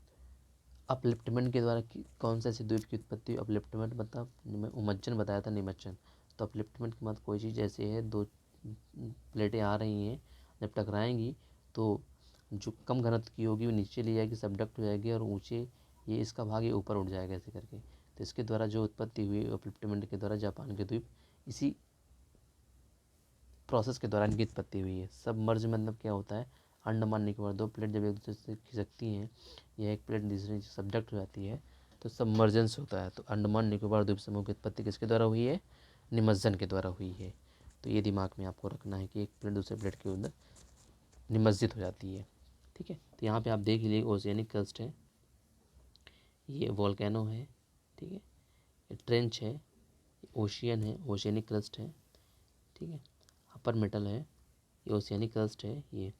अपलिफ्टमेंट के द्वारा कौन से ऐसे द्वीप की उत्पत्ति? अपलिफ्टमेंट मतलब मैं उमज्जन बताया था, निमज्जन। तो अपलिफ्टमेंट के बाद कोई चीज़ ऐसे है, दो प्लेटें आ रही हैं, जब टकराएंगी तो जो कम घनत्व की होगी वो नीचे ले जाएगी, सबडक्ट हो जाएगी, और ऊँचे ये इसका भाग ये ऊपर उठ जाएगा ऐसे करके। तो इसके द्वारा जो उत्पत्ति हुई अपलिफ्टमेंट के द्वारा, जापान के द्वीप, इसी प्रोसेस के दौरान इनकी उत्पत्ति हुई है। सबमर्ज मतलब क्या होता है? अंडमान निकोबार दो प्लेट जब एक दूसरे से खिसकती हैं या एक प्लेट दूसरे से सबडक्ट हो जाती है तो सबमर्जेंस होता है। तो अंडमान निकोबार द्वीप समूह की उत्पत्ति किसके द्वारा हुई है? निमज्जन के द्वारा हुई है। तो ये दिमाग में आपको रखना है कि एक प्लेट दूसरे प्लेट के अंदर निमज्जित हो जाती है। ठीक है, तो यहाँ पे आप देख लीजिए ओशियनिक क्रस्ट है, ये वॉल्केनो है, ठीक है, ये ट्रेंच है, ओशियन है, ओशियनिक क्रस्ट है, ठीक है, अपर मेटल है, ये ओशियनिक क्रस्ट है ये।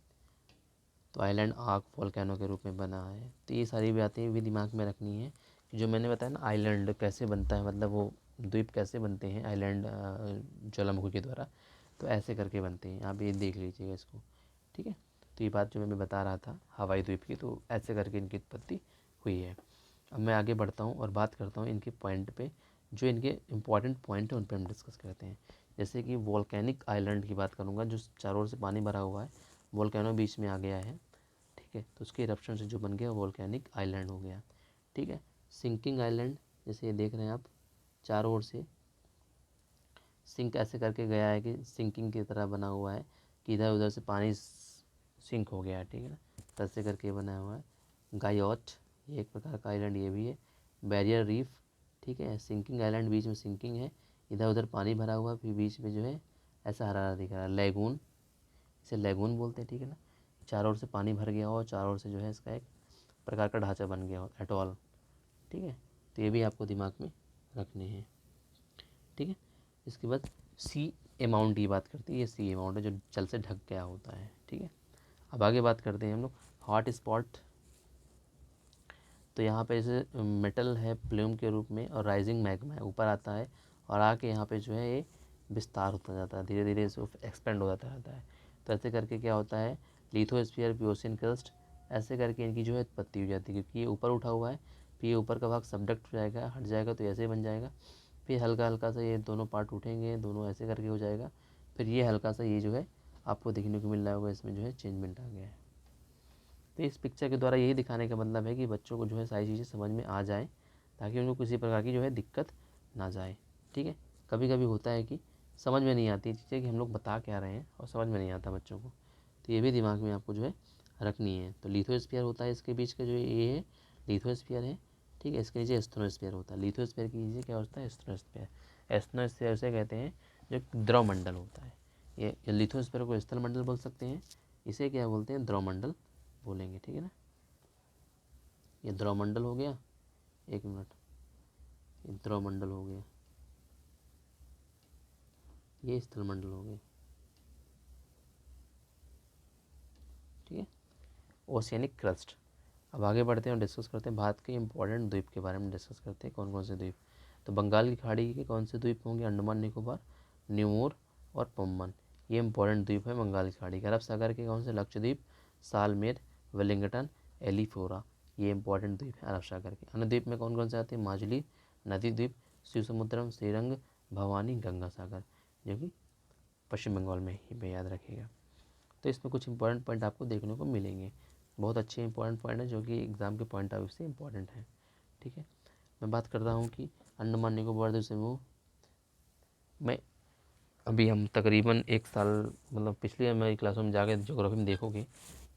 तो आइलैंड आर्क वॉल्केनो के रूप में बना है। तो ये सारी बातें भी दिमाग में रखनी है कि जो मैंने बताया ना आइलैंड कैसे बनता है, मतलब वो द्वीप कैसे बनते हैं आइलैंड ज्वालामुखी के द्वारा, तो ऐसे करके बनते हैं। आप ये देख लीजिएगा इसको। ठीक है, तो ये बात जो मैं बता रहा था हवाई द्वीप की, तो ऐसे करके इनकी उत्पत्ति हुई है। अब मैं आगे बढ़ता हूँ और बात करता हूँ इनके पॉइंट पे, जो इनके इंपॉर्टेंट पॉइंट हैं उन पर हम डिस्कस करते हैं। जैसे कि वॉल्केनिक आइलैंड की बात करूँगा, जो चारों ओर से पानी भरा हुआ है, वॉल्केनो बीच में आ गया है, ठीक है, तो उसके इरप्शन से जो बन गया वॉल्केनिक आइलैंड हो गया। ठीक है, सिंकिंग आइलैंड, जैसे ये देख रहे हैं आप, चारों ओर से सिंक ऐसे करके गया है कि सिंकिंग की तरह बना हुआ है कि इधर उधर से पानी सिंक हो गया है, ठीक है ना, तो ऐसे करके बना हुआ है। गायोट, ये एक प्रकार का आइलैंड ये भी है। बैरियर रीफ, ठीक है, सिंकिंग आइलैंड, बीच में सिंकिंग है, इधर उधर पानी भरा हुआ, फिर बीच में जो है ऐसा हरा हरा दिख रहा है। लेगून, इसे लेगून बोलते हैं, ठीक है ना, चारों ओर से पानी भर गया हो और चारों ओर से जो है इसका एक प्रकार का ढांचा बन गया हो, एटॉल। ठीक है, तो ये भी आपको दिमाग में रखने हैं। ठीक है, इसके बाद सी अमाउंट की बात करती है, ये सी अमाउंट है जो जल से ढक गया होता है। ठीक है, अब आगे बात करते हैं हम लोग हॉट स्पॉट तो यहाँ पे जैसे मेटल है प्लूम के रूप में और राइजिंग मैग्मा है, ऊपर आता है और आके यहाँ पे जो है ये विस्तार होता जाता है, धीरे धीरे इसे एक्सपेंड हो जाता रहता है। तो ऐसे करके क्या होता है, लिथोस्फीयर, पियोसिन क्रस्ट, ऐसे करके इनकी जो है उत्पत्ति हो जाती है, क्योंकि ये ऊपर उठा हुआ है। फिर ये ऊपर का भाग सबडक्ट हो जाएगा, हट जाएगा तो ऐसे ही बन जाएगा। फिर हल्का हल्का सा ये दोनों पार्ट उठेंगे, दोनों ऐसे करके हो जाएगा। फिर ये हल्का सा ये जो है आपको देखने को मिल रहा होगा, इसमें जो है चेंजमेंट आ गया है। तो इस पिक्चर के द्वारा यही दिखाने का मतलब है कि बच्चों को जो है सारी चीज़ें समझ में आ जाए, ताकि उनको किसी प्रकार की जो है दिक्कत ना जाए। ठीक है, कभी कभी होता है कि समझ में नहीं आती चीज़ें कि हम लोग बता क्या रहे हैं और समझ में नहीं आता बच्चों को, तो ये भी दिमाग में आपको जो है रखनी है। तो लिथोस्फीयर होता है इसके बीच का जो ये है लिथोस्फीयर है। ठीक है, इसके नीचे एस्थेनोस्फीयर होता है। लिथोस्फीयर के नीचे क्या होता है, एस्थेनोस्फीयर। एस्थेनोस्फीयर से कहते हैं जो द्रव मंडल होता है। ये लिथोस्फीयर को स्थल मंडल बोल सकते हैं, इसे क्या बोलते हैं, द्रव मंडल बोलेंगे। ठीक है ना, ये द्रव मंडल हो गया, एक मिनट, ये द्रव मंडल हो गया, ये स्थल मंडल हो गया। ठीक है, ओशियनिक क्रस्ट। अब आगे बढ़ते हैं और डिस्कस करते हैं भारत के इंपॉर्टेंट द्वीप के बारे में डिस्कस करते हैं, कौन कौन से द्वीप। तो बंगाल की खाड़ी के कौन से द्वीप होंगे, अंडमान निकोबार, न्यूमोर और पम्बन, ये इंपॉर्टेंट द्वीप है बंगाल की खाड़ी के। अरब सागर के कौन से, लक्षद्वीप, सालमेर, वेलिंगटन, एलिफोरा, ये इंपॉर्टेंट द्वीप है अरब सागर के। अन्य द्वीप में कौन कौन से आते हैं, माजुली, नदी द्वीप, शिव समुद्रम, श्रीरंग, भवानी, गंगा सागर, जो कि पश्चिम बंगाल में ही पे याद रखिएगा। तो इसमें कुछ इंपॉर्टेंट पॉइंट आपको देखने को मिलेंगे, बहुत अच्छे इंपॉर्टेंट पॉइंट है जो कि एग्ज़ाम के पॉइंट ऑफ व्यू से इंपॉर्टेंट है। ठीक है, मैं बात करता हूँ कि अंडमान निकोबार द्वीप समूह में अभी हम तकरीबन एक साल, मतलब पिछली हमारी क्लासों में जाकर ज्योग्राफी में देखोगे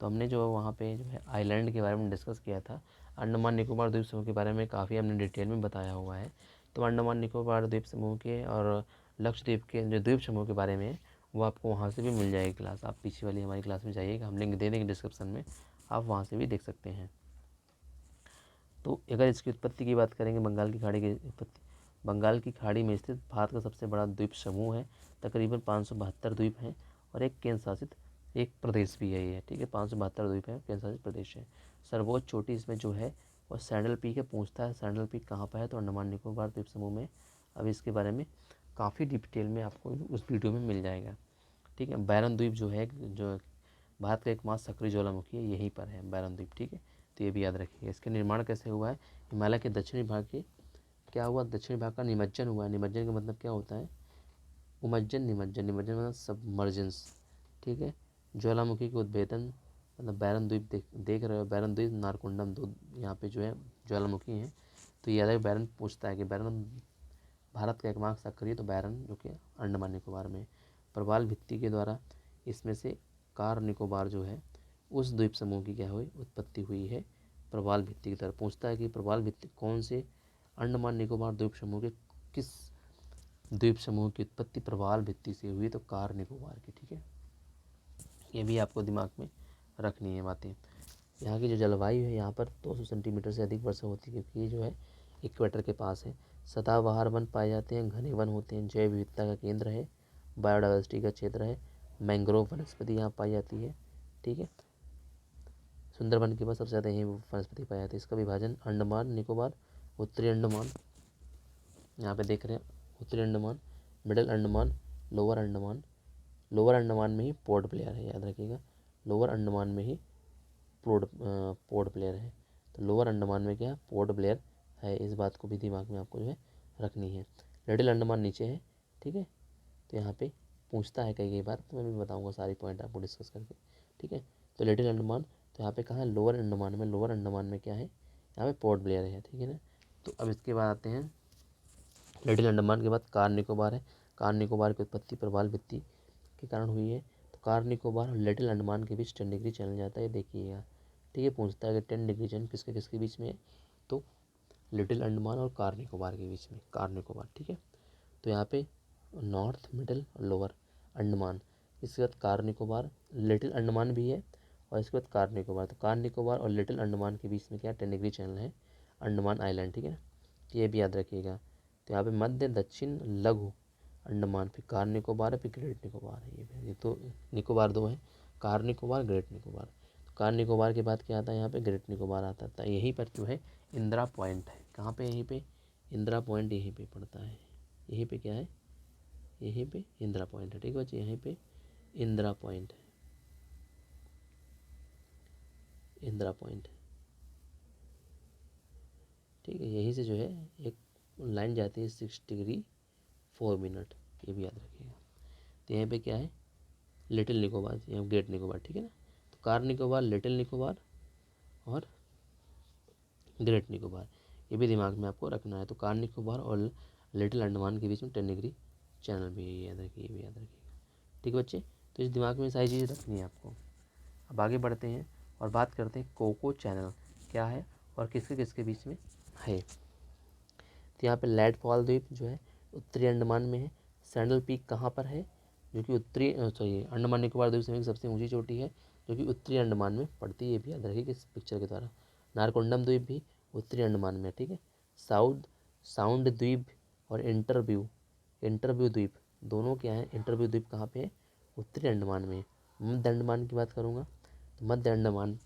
तो हमने जो वहाँ पे जो है आइलैंड के बारे में डिस्कस किया था। अंडमान निकोबार द्वीप समूह के बारे में काफ़ी हमने डिटेल में बताया हुआ है। तो अंडमान निकोबार द्वीप समूह के और लक्षद्वीप के जो द्वीप समूह के बारे में वो आपको वहाँ से भी मिल जाएगी क्लास। आप पीछे वाली हमारी क्लास में जाइएगा, हम लिंक दे देंगे डिस्क्रिप्शन में, आप वहाँ से भी देख सकते हैं। तो अगर इसकी उत्पत्ति की बात करेंगे, बंगाल की खाड़ी की उत्पत्ति, बंगाल की खाड़ी में स्थित भारत का सबसे बड़ा द्वीप समूह है। तकरीबन 572 द्वीप हैं और एक केंद्र शासित एक प्रदेश भी है ये। ठीक है, 572 द्वीप है, केंद्र शासित प्रदेश है। सर्वोच्च चोटी इसमें जो है वो सैंडल पीक है, पूछता है सैंडल पीक कहाँ पर है, तो अंडमान निकोबार द्वीप समूह में। अब इसके बारे में काफ़ी डिटेल में आपको उस वीडियो में मिल जाएगा। ठीक है, बैरन द्वीप जो है, जो भारत का एकमात्र सक्रिय ज्वालामुखी है, यहीं पर है बैरन द्वीप। ठीक है, तो ये भी याद रखिएगा। इसका निर्माण कैसे हुआ है, हिमालय के दक्षिणी भाग के क्या हुआ, दक्षिणी भाग का निमज्जन हुआ है। निमज्जन का मतलब क्या होता है, उमज्जन, निमज्जन, निमज्जन मतलब सबमर्जेंस। ठीक है, ज्वालामुखी के उद्भेदन, मतलब बैरन द्वीप देख रहे हो, बैरन द्वीप, नारकुंडम, दो यहाँ पे जो है ज्वालामुखी हैं। तो याद है, बैरन पूछता है कि बैरन भारत का एकमात्र सक्रिय, तो बैरन जो कि अंडमान निकोबार में। प्रवाल भित्ति के द्वारा इसमें से कार निकोबार जो है उस द्वीप समूह की क्या हुई, उत्पत्ति हुई है प्रवाल भित्ति की तरफ। पूछता है कि प्रवाल भित्ति कौन से अंडमान निकोबार द्वीप समूह के किस द्वीप समूह की उत्पत्ति प्रवाल भित्ति से हुई, तो कार निकोबार की। ठीक है, ये भी आपको दिमाग में रखनी है बातें। यहाँ की जो जलवायु है, यहाँ पर 200 सेंटीमीटर से अधिक वर्षा होती है, क्योंकि ये जो है इक्वेटर के पास है। सदाबहार वन पाए जाते हैं, घने वन होते हैं, जैव विविधता का केंद्र है, बायोडाइवर्सिटी का क्षेत्र है, मैंग्रोव वनस्पति यहाँ पाई जाती है। ठीक है, सुंदरबन के पास सबसे ज़्यादा यही वनस्पति पाई जाती है। इसका विभाजन अंडमान निकोबार, उत्तरी अंडमान, यहाँ पे देख रहे हैं उत्तरी Andaman, middle Andaman, lower Andaman. Lower Andaman में ही पोर्ट ब्लेयर है, याद रखिएगा, लोअर अंडमान में ही पोर्ट ब्लेयर है। तो लोअर अंडमान में क्या है, पोर्ट ब्लेयर है, इस बात को भी दिमाग में आपको जो है रखनी है। लिटिल अंडमान नीचे है। ठीक है, तो यहाँ पे पूछता है कई बार, तो मैं भी बताऊँगा सारी पॉइंट आपको डिस्कस करके। ठीक है, तो लिटिल अंडमान, तो यहाँ पे कहाँ है, लोअर अंडमान में। लोअर अंडमान में क्या है, यहाँ पे पोर्ट ब्लेयर है। ठीक है ना, तो अब इसके बाद आते हैं, लिटिल अंडमान के बाद कार निकोबार है। कार निकोबार की उत्पत्ति प्रवाल भित्ति के कारण हुई है। तो कार निकोबार और लिटिल अंडमान के बीच 10 डिग्री चैनल जाता है, देखिएगा। ठीक है, पूछता है कि 10 डिग्री चैनल किसके किसके बीच में है, तो लिटिल अंडमान और कार निकोबार के बीच में, कार निकोबार। ठीक है, तो यहाँ पे नॉर्थ, मिडिल और लोअर अंडमान, इसके बाद कार निकोबार, लिटिल अंडमान भी है और इसके बाद कार निकोबार। तो कार निकोबार और लिटिल अंडमान के बीच में क्या 10 डिग्री चैनल है, अंडमान आइलैंड। ठीक है, तो ये भी याद रखिएगा। तो यहाँ पे मध्य, दक्षिण, लघु अंडमान, फिर कार निकोबार है, फिर ग्रेट निकोबार है। ये तो निकोबार दो है, कार निकोबार, ग्रेट निकोबार। तो कार निकोबार के बाद क्या आता है, यहाँ पे ग्रेट निकोबार आता है। यहीं पर जो है इंदिरा पॉइंट है। कहाँ पे? यहीं पे इंदिरा पॉइंट यहीं पे पड़ता है। यहीं पे क्या है? यहीं पे इंदिरा पॉइंट है। ठीक है बच्चे, यहीं पे इंदिरा पॉइंट है, इंदिरा पॉइंट है। ठीक है, यहीं से जो है एक लाइन जाती है 6 डिग्री 4 मिनट, ये भी याद रखिएगा। तो यहाँ पे क्या है? लिटिल निकोबार, यहाँ ग्रेट निकोबार। ठीक है ना, तो कार निकोबार, लिटिल निकोबार और ग्रेट निकोबार, ये भी दिमाग में आपको रखना है। तो कार निकोबार और लिटिल अंडमान के बीच में 10 डिग्री चैनल भी है, ये याद रखिए, ये भी याद रखिएगा। ठीक है बच्चे, तो इस दिमाग में सारी चीज़ें रखनी है आपको। अब आगे बढ़ते हैं और बात करते हैं कोको चैनल क्या है और किसके किसके बीच में है। तो यहाँ पे लैंडफॉल द्वीप जो है उत्तरी अंडमान में है। सैंडल पीक कहाँ पर है? जो कि उत्तरी अंडमान निकोबार द्वीप समूह की सबसे ऊंची चोटी है, जो कि उत्तरी अंडमान में पड़ती है, ये भी याद रखिए इस पिक्चर के द्वारा। नारकोंडम द्वीप भी उत्तरी अंडमान में है। ठीक है, साउंड द्वीप और इंटरव्यू द्वीप दोनों क्या है? इंटरव्यू द्वीप कहाँ पे है? उत्तरी अंडमान में। मध्य अंडमान की बात करूँगा तो मध्य अंडमान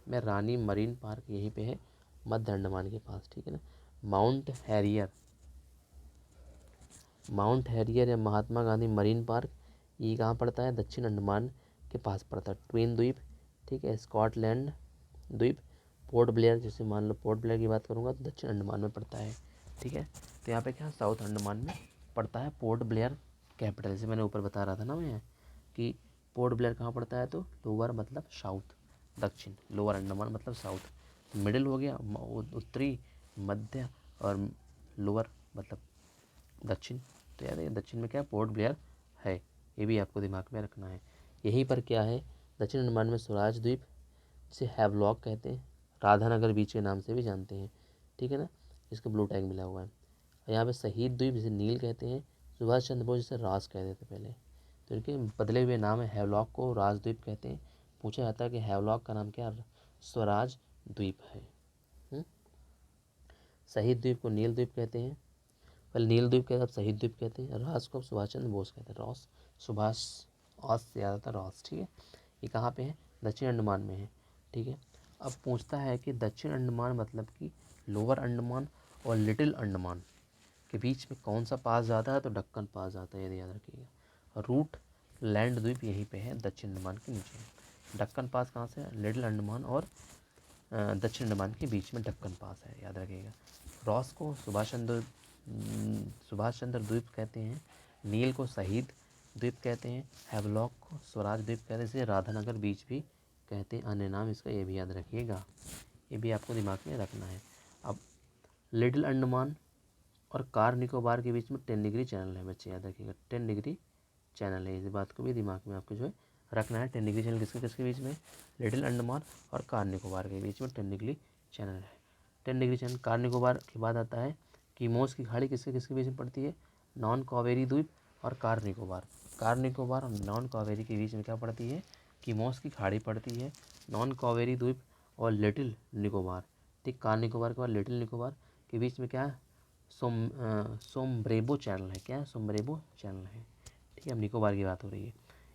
में रानी मरीन पार्क यहीं पे है, मध्य अंडमान के पास। ठीक है ना, माउंट हैरियर या महात्मा गांधी मरीन पार्क, ये कहाँ पड़ता है? दक्षिण अंडमान के पास पड़ता है। ट्विन द्वीप, ठीक है, स्कॉटलैंड द्वीप, पोर्ट ब्लेयर, जैसे मान लो पोर्ट ब्लेयर की बात करूँगा तो दक्षिण अंडमान में पड़ता है। ठीक है, तो यहाँ पे क्या साउथ अंडमान में पड़ता है पोर्ट ब्लेयर कैपिटल। जैसे मैंने ऊपर बता रहा था ना मैं कि पोर्ट ब्लेयर कहाँ पड़ता है, तो लोअर मतलब साउथ, दक्षिण, लोअर अंडमान मतलब साउथ, मिडिल हो गया उत्तरी, मध्य और लोअर मतलब दक्षिण। तो याद है दक्षिण में क्या पोर्ट ब्लेयर है, ये भी आपको दिमाग में रखना है। यहीं पर क्या है? दक्षिण अंडमान में स्वराज द्वीप, जिसे हैवलॉक कहते हैं, राधानगर बीच के नाम से भी जानते हैं। ठीक है ना, इसका ब्लू टैग मिला हुआ है। यहाँ पे शहीद द्वीप, जिसे नील कहते हैं, सुभाष चंद्र बोस जिसे राज कहते थे पहले, तो इनके बदले हुए नाम है। हैवलॉक को राजद्वीप कहते हैं। पूछा जाता है कि हैवलॉक का नाम क्या? स्वराज द्वीप है। शहीद द्वीप को नील द्वीप कहते हैं, पहले नील द्वीप कहते हैं, अब शहीद द्वीप कहते हैं। राज को सुभाष चंद्र बोस कहते हैं, रॉस, सुभाष, ऑस से ज़्यादा था रॉस। ठीक है, ये कहाँ पे है? दक्षिण अंडमान में है। ठीक है, अब पूछता है कि दक्षिण अंडमान मतलब कि लोअर अंडमान और लिटिल अंडमान के बीच में कौन सा पास जाता है? तो दक्कन पास जाता है, यदि याद रखिएगा। रूट लैंड द्वीप यहीं पे है, दक्षिण अंडमान के नीचे। दक्कन पास कहाँ से है? लिटिल अंडमान और दक्षिण अंडमान के बीच में दक्कन पास है, याद रखिएगा। रॉस को सुभाष चंद्र द्वीप कहते हैं, नील को शहीद द्वीप कहते हैं, हैवलॉक को स्वराज द्वीप कहते हैं, इसे राधानगर बीच भी कहते हैं, अन्य नाम इसका, ये भी याद रखिएगा, ये भी आपको दिमाग में रखना है। अब लिटिल अंडमान और कार निकोबार के बीच में 10 डिग्री चैनल है बच्चे, याद रखिएगा 10 डिग्री चैनल है, इस बात को भी दिमाग में आपको जो है रखना है। 10 डिग्री चैनल किसके किसके बीच में? लिटिल अंडमान और कार निकोबार के बीच में 10 डिग्री चैनल है। 10 डिग्री चैनल कार निकोबार के बाद आता है कीमोस की खाड़ी, किसके किसके बीच में पड़ती है? नॉन कावेरी द्वीप और कार निकोबार। कार निकोबार और नॉन कावेरी के बीच में क्या पड़ती है? कीमोस की खाड़ी पड़ती है। नॉन कावेरी द्वीप और लिटिल निकोबार, ठीक, कार निकोबार के बाद लिटिल निकोबार के बीच में क्या है? सोमब्रेबो चैनल है। क्या है? सोमब्रेबो चैनल है। ठीक है, अब निकोबार की बात हो रही है।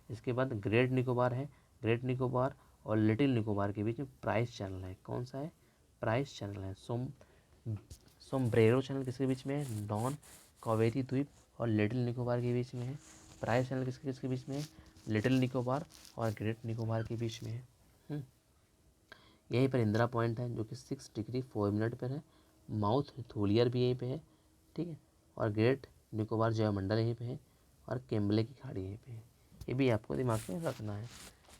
इसके बाद ग्रेट निकोबार है। ग्रेट निकोबार और लिटिल निकोबार के बीच में प्राइस चैनल है। कौन सा है? प्राइस चैनल है। सोमब्रेरो चैनल किसके बीच में है? नॉन कावेरी द्वीप और लिटिल निकोबार के बीच में है। प्राइस चैनल किसके किसके बीच में है? लिटिल निकोबार और ग्रेट निकोबार के बीच में है। यहीं पर इंदिरा पॉइंट है, जो कि 6 डिग्री 4 मिनट पर है। माउथ थोलियर भी यहीं पे है। ठीक है, और ग्रेट निकोबार जयमंडल यहीं पे है और केम्बले की खाड़ी यहीं पे है, ये भी आपको दिमाग में रखना है।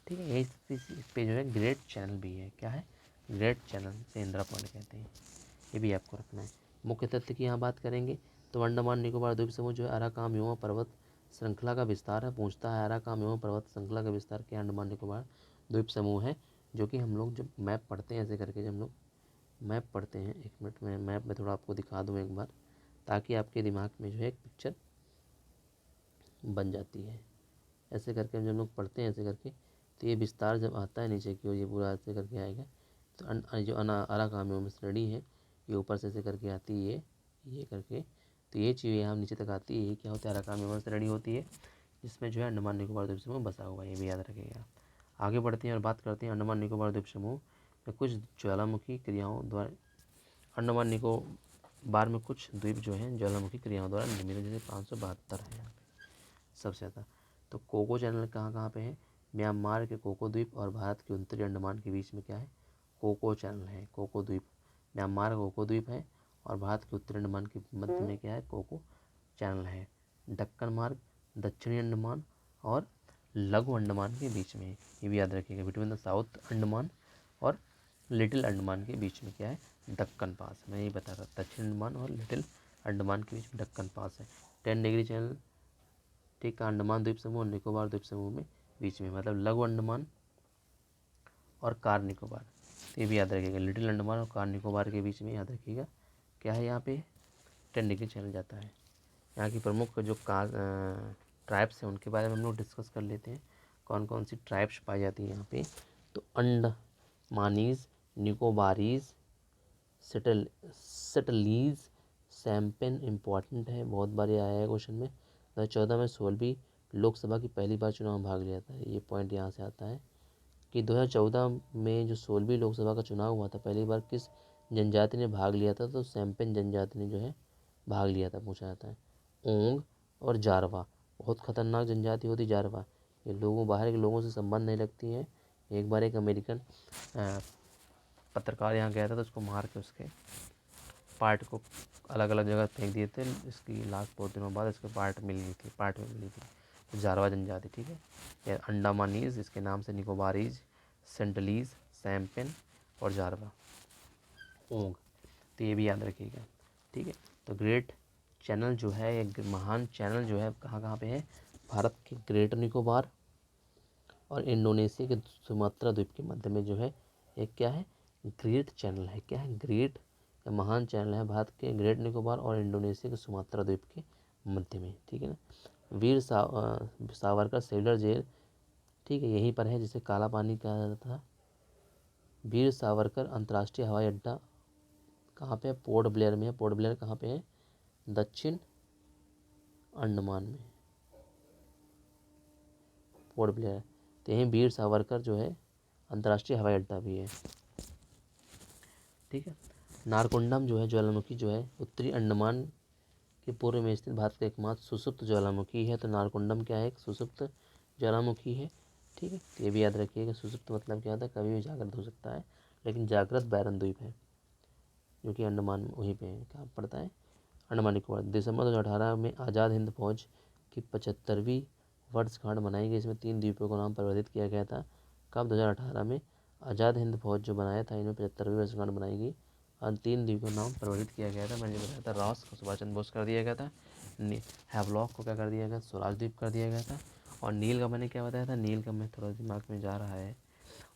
ठीक है, यही इस पे जो है ग्रेट चैनल भी है। क्या है? ग्रेट चैनल से इंदिरा पॉइंट कहते हैं, ये भी आपको रखना है। मुख्य तथ्य की यहाँ बात करेंगे तो अंडमान निकोबार द्वीप समूह जो है अराकाम पर्वत श्रृंखला का विस्तार है। पूछता है अराकाम पर्वत श्रृंखला का विस्तार क्या अंडमान निकोबार द्वीप समूह है, जो कि हम लोग जब मैप पढ़ते हैं ऐसे करके, जब हम लोग मैप पढ़ते हैं, एक मिनट में मैप में थोड़ा आपको दिखा दूँ एक बार, ताकि आपके दिमाग में जो है एक पिक्चर बन जाती है। ऐसे करके जब लोग पढ़ते हैं ऐसे करके, तो ये विस्तार जब आता है नीचे की ओर, ये पूरा ऐसे करके आएगा। तो जो अराकामियों में श्रेणी है, ये ऊपर से ऐसे करके आती है, ये करके, तो ये चीज़ यहाँ नीचे तक आती है। ये क्या होता है? अराकामियों में श्रेणी होती है, जिसमें जो है अंडमान निकोबार द्वीप समूह बसा हुआ है, ये भी याद रखिएगा। आगे बढ़ते हैं और बात करते हैं अंडमान निकोबार द्वीप समूह में कुछ ज्वालामुखी क्रियाओं द्वारा अंडमान निकोबार में कुछ द्वीप जो हैं ज्वालामुखी क्रियाओं द्वारा निर्मित, जैसे 572 है यहाँ पे सबसे ज़्यादा। तो कोको चैनल कहाँ कहाँ पे है? म्यांमार के कोको द्वीप और भारत के उत्तरी अंडमान के बीच में क्या है? कोको चैनल है, कोको द्वीप। म्यांमार कोको द्वीप है और भारत के उत्तरी अंडमान के मध्य में क्या है? कोको चैनल है। दक्कन मार्ग दक्षिणी अंडमान और लघु अंडमान के बीच में है, ये भी याद रखिएगा। बिटवीन द साउथ अंडमान और लिटिल अंडमान के बीच में क्या है? दक्कन पास। मैं यही बता रहा, दक्षिण अंडमान और लिटिल अंडमान के बीच में दक्कन पास है। 10 डिग्री चैनल, ठीक है, अंडमान द्वीप समूह और निकोबार द्वीप समूह में बीच में, मतलब लघु अंडमान और कार निकोबार, तो ये भी याद रखिएगा। लिटिल अंडमान और कार निकोबार के बीच में याद रखिएगा क्या है? यहाँ पे 10 डिग्री चैनल जाता है। यहाँ की प्रमुख जो ट्राइब्स हैं उनके बारे में हम लोग डिस्कस कर लेते हैं, कौन कौन सी ट्राइब्स पाई जाती हैं यहाँ पे। तो अंडमानीज, निकोबारीज, सेटलीज, सैम्पेन इम्पॉर्टेंट है, बहुत बार ये आया है क्वेश्चन में। 2014 में 16वीं लोकसभा की पहली बार चुनाव में भाग लिया था, ये पॉइंट यहाँ से आता है कि 2014 में जो 16वीं लोकसभा का चुनाव हुआ था, पहली बार किस जनजाति ने भाग लिया था? तो सैम्पेन जनजाति ने जो है भाग लिया था, पूछा जाता है। ओंग और जारवा, बहुत खतरनाक जनजाति होती जारवा, ये बाहर के लोगों से संबंध नहीं रखती हैं। एक बार एक अमेरिकन पत्रकार यहाँ गया था तो उसको मार के उसके पार्ट को अलग अलग जगह फेंक दिए थे, इसकी लाश बहुत दिनों बाद इसके पार्ट में मिली थी। तो जारवा जनजाति, ठीक है। ये अंडमानीज, इसके नाम से निकोबारीज, सेंटलीज, सैम्पेन और जारवा, ओंग, तो ये भी याद रखिएगा, ठीक है। तो ग्रेट चैनल जो है, एक महान चैनल जो है, कहाँ कहाँ पे है? भारत के ग्रेट निकोबार और इंडोनेशिया के सुमात्रा द्वीप के मध्य में जो है एक क्या है? ग्रेट चैनल है। क्या है? ग्रेट, महान चैनल है भारत के ग्रेट निकोबार और इंडोनेशिया के सुमात्रा द्वीप के मध्य में, ठीक है ना। वीर सावरकर सेलुलर जेल, ठीक है, यहीं पर है, जिसे काला पानी कहा जाता था। वीर सावरकर अंतर्राष्ट्रीय हवाई अड्डा कहाँ पे है? पोर्ट ब्लेयर में है। पोर्ट ब्लेयर कहाँ पे है? दक्षिण अंडमान में पोर्ट ब्लेयर। तो यहीं वीर सावरकर जो है अंतर्राष्ट्रीय हवाई अड्डा भी है, ठीक है। नारकोंडम जो है ज्वालामुखी जो है उत्तरी अंडमान के पूर्व में स्थित भारत का एकमात्र सुसुप्त ज्वालामुखी है। तो नारकोंडम क्या है? एक सुसुप्त ज्वालामुखी है, ठीक है। तो ये भी याद रखिएगा, सुसुप्त मतलब क्या होता है? कभी भी जागृत हो सकता है, लेकिन जागृत बैरन द्वीप है जो कि अंडमान में वहीं पे है, कहाँ पड़ता है? अंडमान निकोबार। दिसंबर 2018 में आज़ाद हिंद फौज की 75वीं वर्षगांठ मनाई गई। इसमें 3 द्वीपों का नाम परिवर्तित किया गया था। कब? 2018 में आज़ाद हिंद फौज जो बनाया था, इनमें 75वीं वर्षगांठ बनाई गई और 3 द्वीपों का नाम परिवर्तित किया गया था। मैंने बताया था, रॉस को सुभाष चंद्र बोस कर दिया गया था, हैवलॉक को क्या कर दिया गया? स्वराज द्वीप कर दिया गया था। और नील का मैंने क्या बताया था? नील का मैं थोड़ा दिमाग में जा रहा है,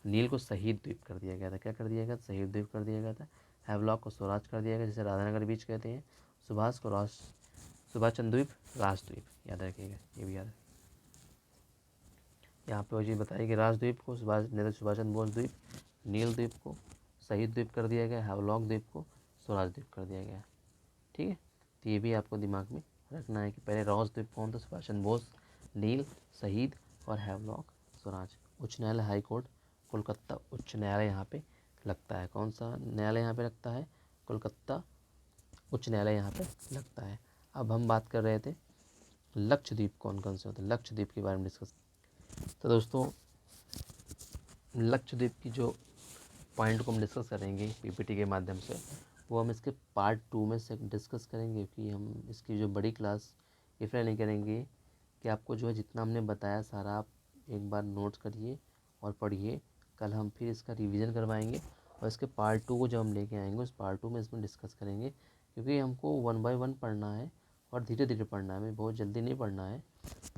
नील को शहीद द्वीप कर दिया गया था। क्या कर दिया गया? शहीद द्वीप कर दिया गया था। हैवलॉक को स्वराज कर दिया गया, जिसे राधानगर बीच कहते हैं। सुभाष चंद्र द्वीप राजद्वीप, याद रखिएगा, ये भी याद। यहाँ पे वो चीज़ बताई कि राजद्वीप को नेताजी सुभाष चंद्र बोस द्वीप, नील द्वीप को शहीद द्वीप कर दिया गया, हैवलॉक द्वीप को स्वराज द्वीप कर दिया गया, ठीक है। तो ये भी आपको दिमाग में रखना है कि पहले रॉस द्वीप कौन था? सुभाष चंद्र बोस, नील, शहीद और हैवलॉक, स्वराज। उच्च न्यायालय हाई कोर्ट कोलकाता उच्च न्यायालय यहाँ पे लगता है। कौन सा न्यायालय यहाँ पे लगता है? कोलकाता उच्च न्यायालय यहाँ पे लगता है। अब हम बात कर रहे थे लक्षद्वीप कौन कौन से होते हैं, लक्षद्वीप के बारे में डिस्कस। तो दोस्तों, लक्षद्वीप की जो पॉइंट को हम डिस्कस करेंगे पीपीटी के माध्यम से, वो हम इसके पार्ट 2 में से डिस्कस करेंगे, क्योंकि हम इसकी जो बड़ी क्लास इसलिए नहीं करेंगे कि आपको जो है जितना हमने बताया सारा आप एक बार नोट करिए और पढ़िए। कल हम फिर इसका रिवीजन करवाएंगे और इसके पार्ट 2 को जब हम लेके आएंगे उस पार्ट 2 में इसमें डिस्कस करेंगे, क्योंकि हमको 1 बाय 1 पढ़ना है और धीरे धीरे पढ़ना है, हमें बहुत जल्दी नहीं पढ़ना है,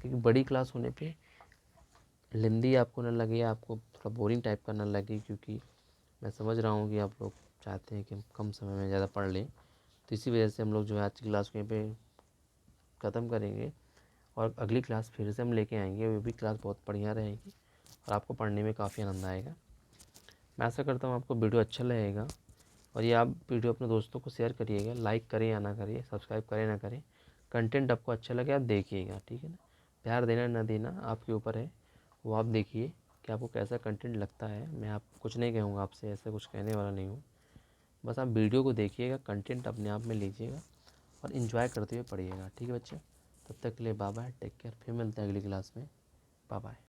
क्योंकि बड़ी क्लास होने पे लेंदी आपको न लगे, आपको थोड़ा बोरिंग टाइप का न लगे, क्योंकि मैं समझ रहा हूँ कि आप लोग चाहते हैं कि हम कम समय में ज़्यादा पढ़ लें। तो इसी वजह से हम लोग जो है आज की क्लास को यहीं पे ख़त्म करेंगे और अगली क्लास फिर से हम लेके आएंगे। वो भी क्लास बहुत बढ़िया रहेगी और आपको पढ़ने में काफ़ी आनंद आएगा। मैं आशा करता हूँ आपको वीडियो अच्छा लगेगा और ये आप वीडियो अपने दोस्तों को शेयर करिएगा, लाइक करें या ना करिए, सब्सक्राइब करें ना करें, कंटेंट आपको अच्छा लगे आप देखिएगा, ठीक है ना। प्यार देना ना देना आपके ऊपर है, वो आप देखिए कि आपको कैसा कंटेंट लगता है। मैं आप कुछ नहीं कहूँगा, आपसे ऐसा कुछ कहने वाला नहीं हूँ। बस आप वीडियो को देखिएगा, कंटेंट अपने आप में लीजिएगा और इन्जॉय करते हुए पढ़िएगा। ठीक है बच्चे, तब तक के लिए बाय बाय, टेक केयर। फिर मिलते हैं अगली क्लास में। Bye bye.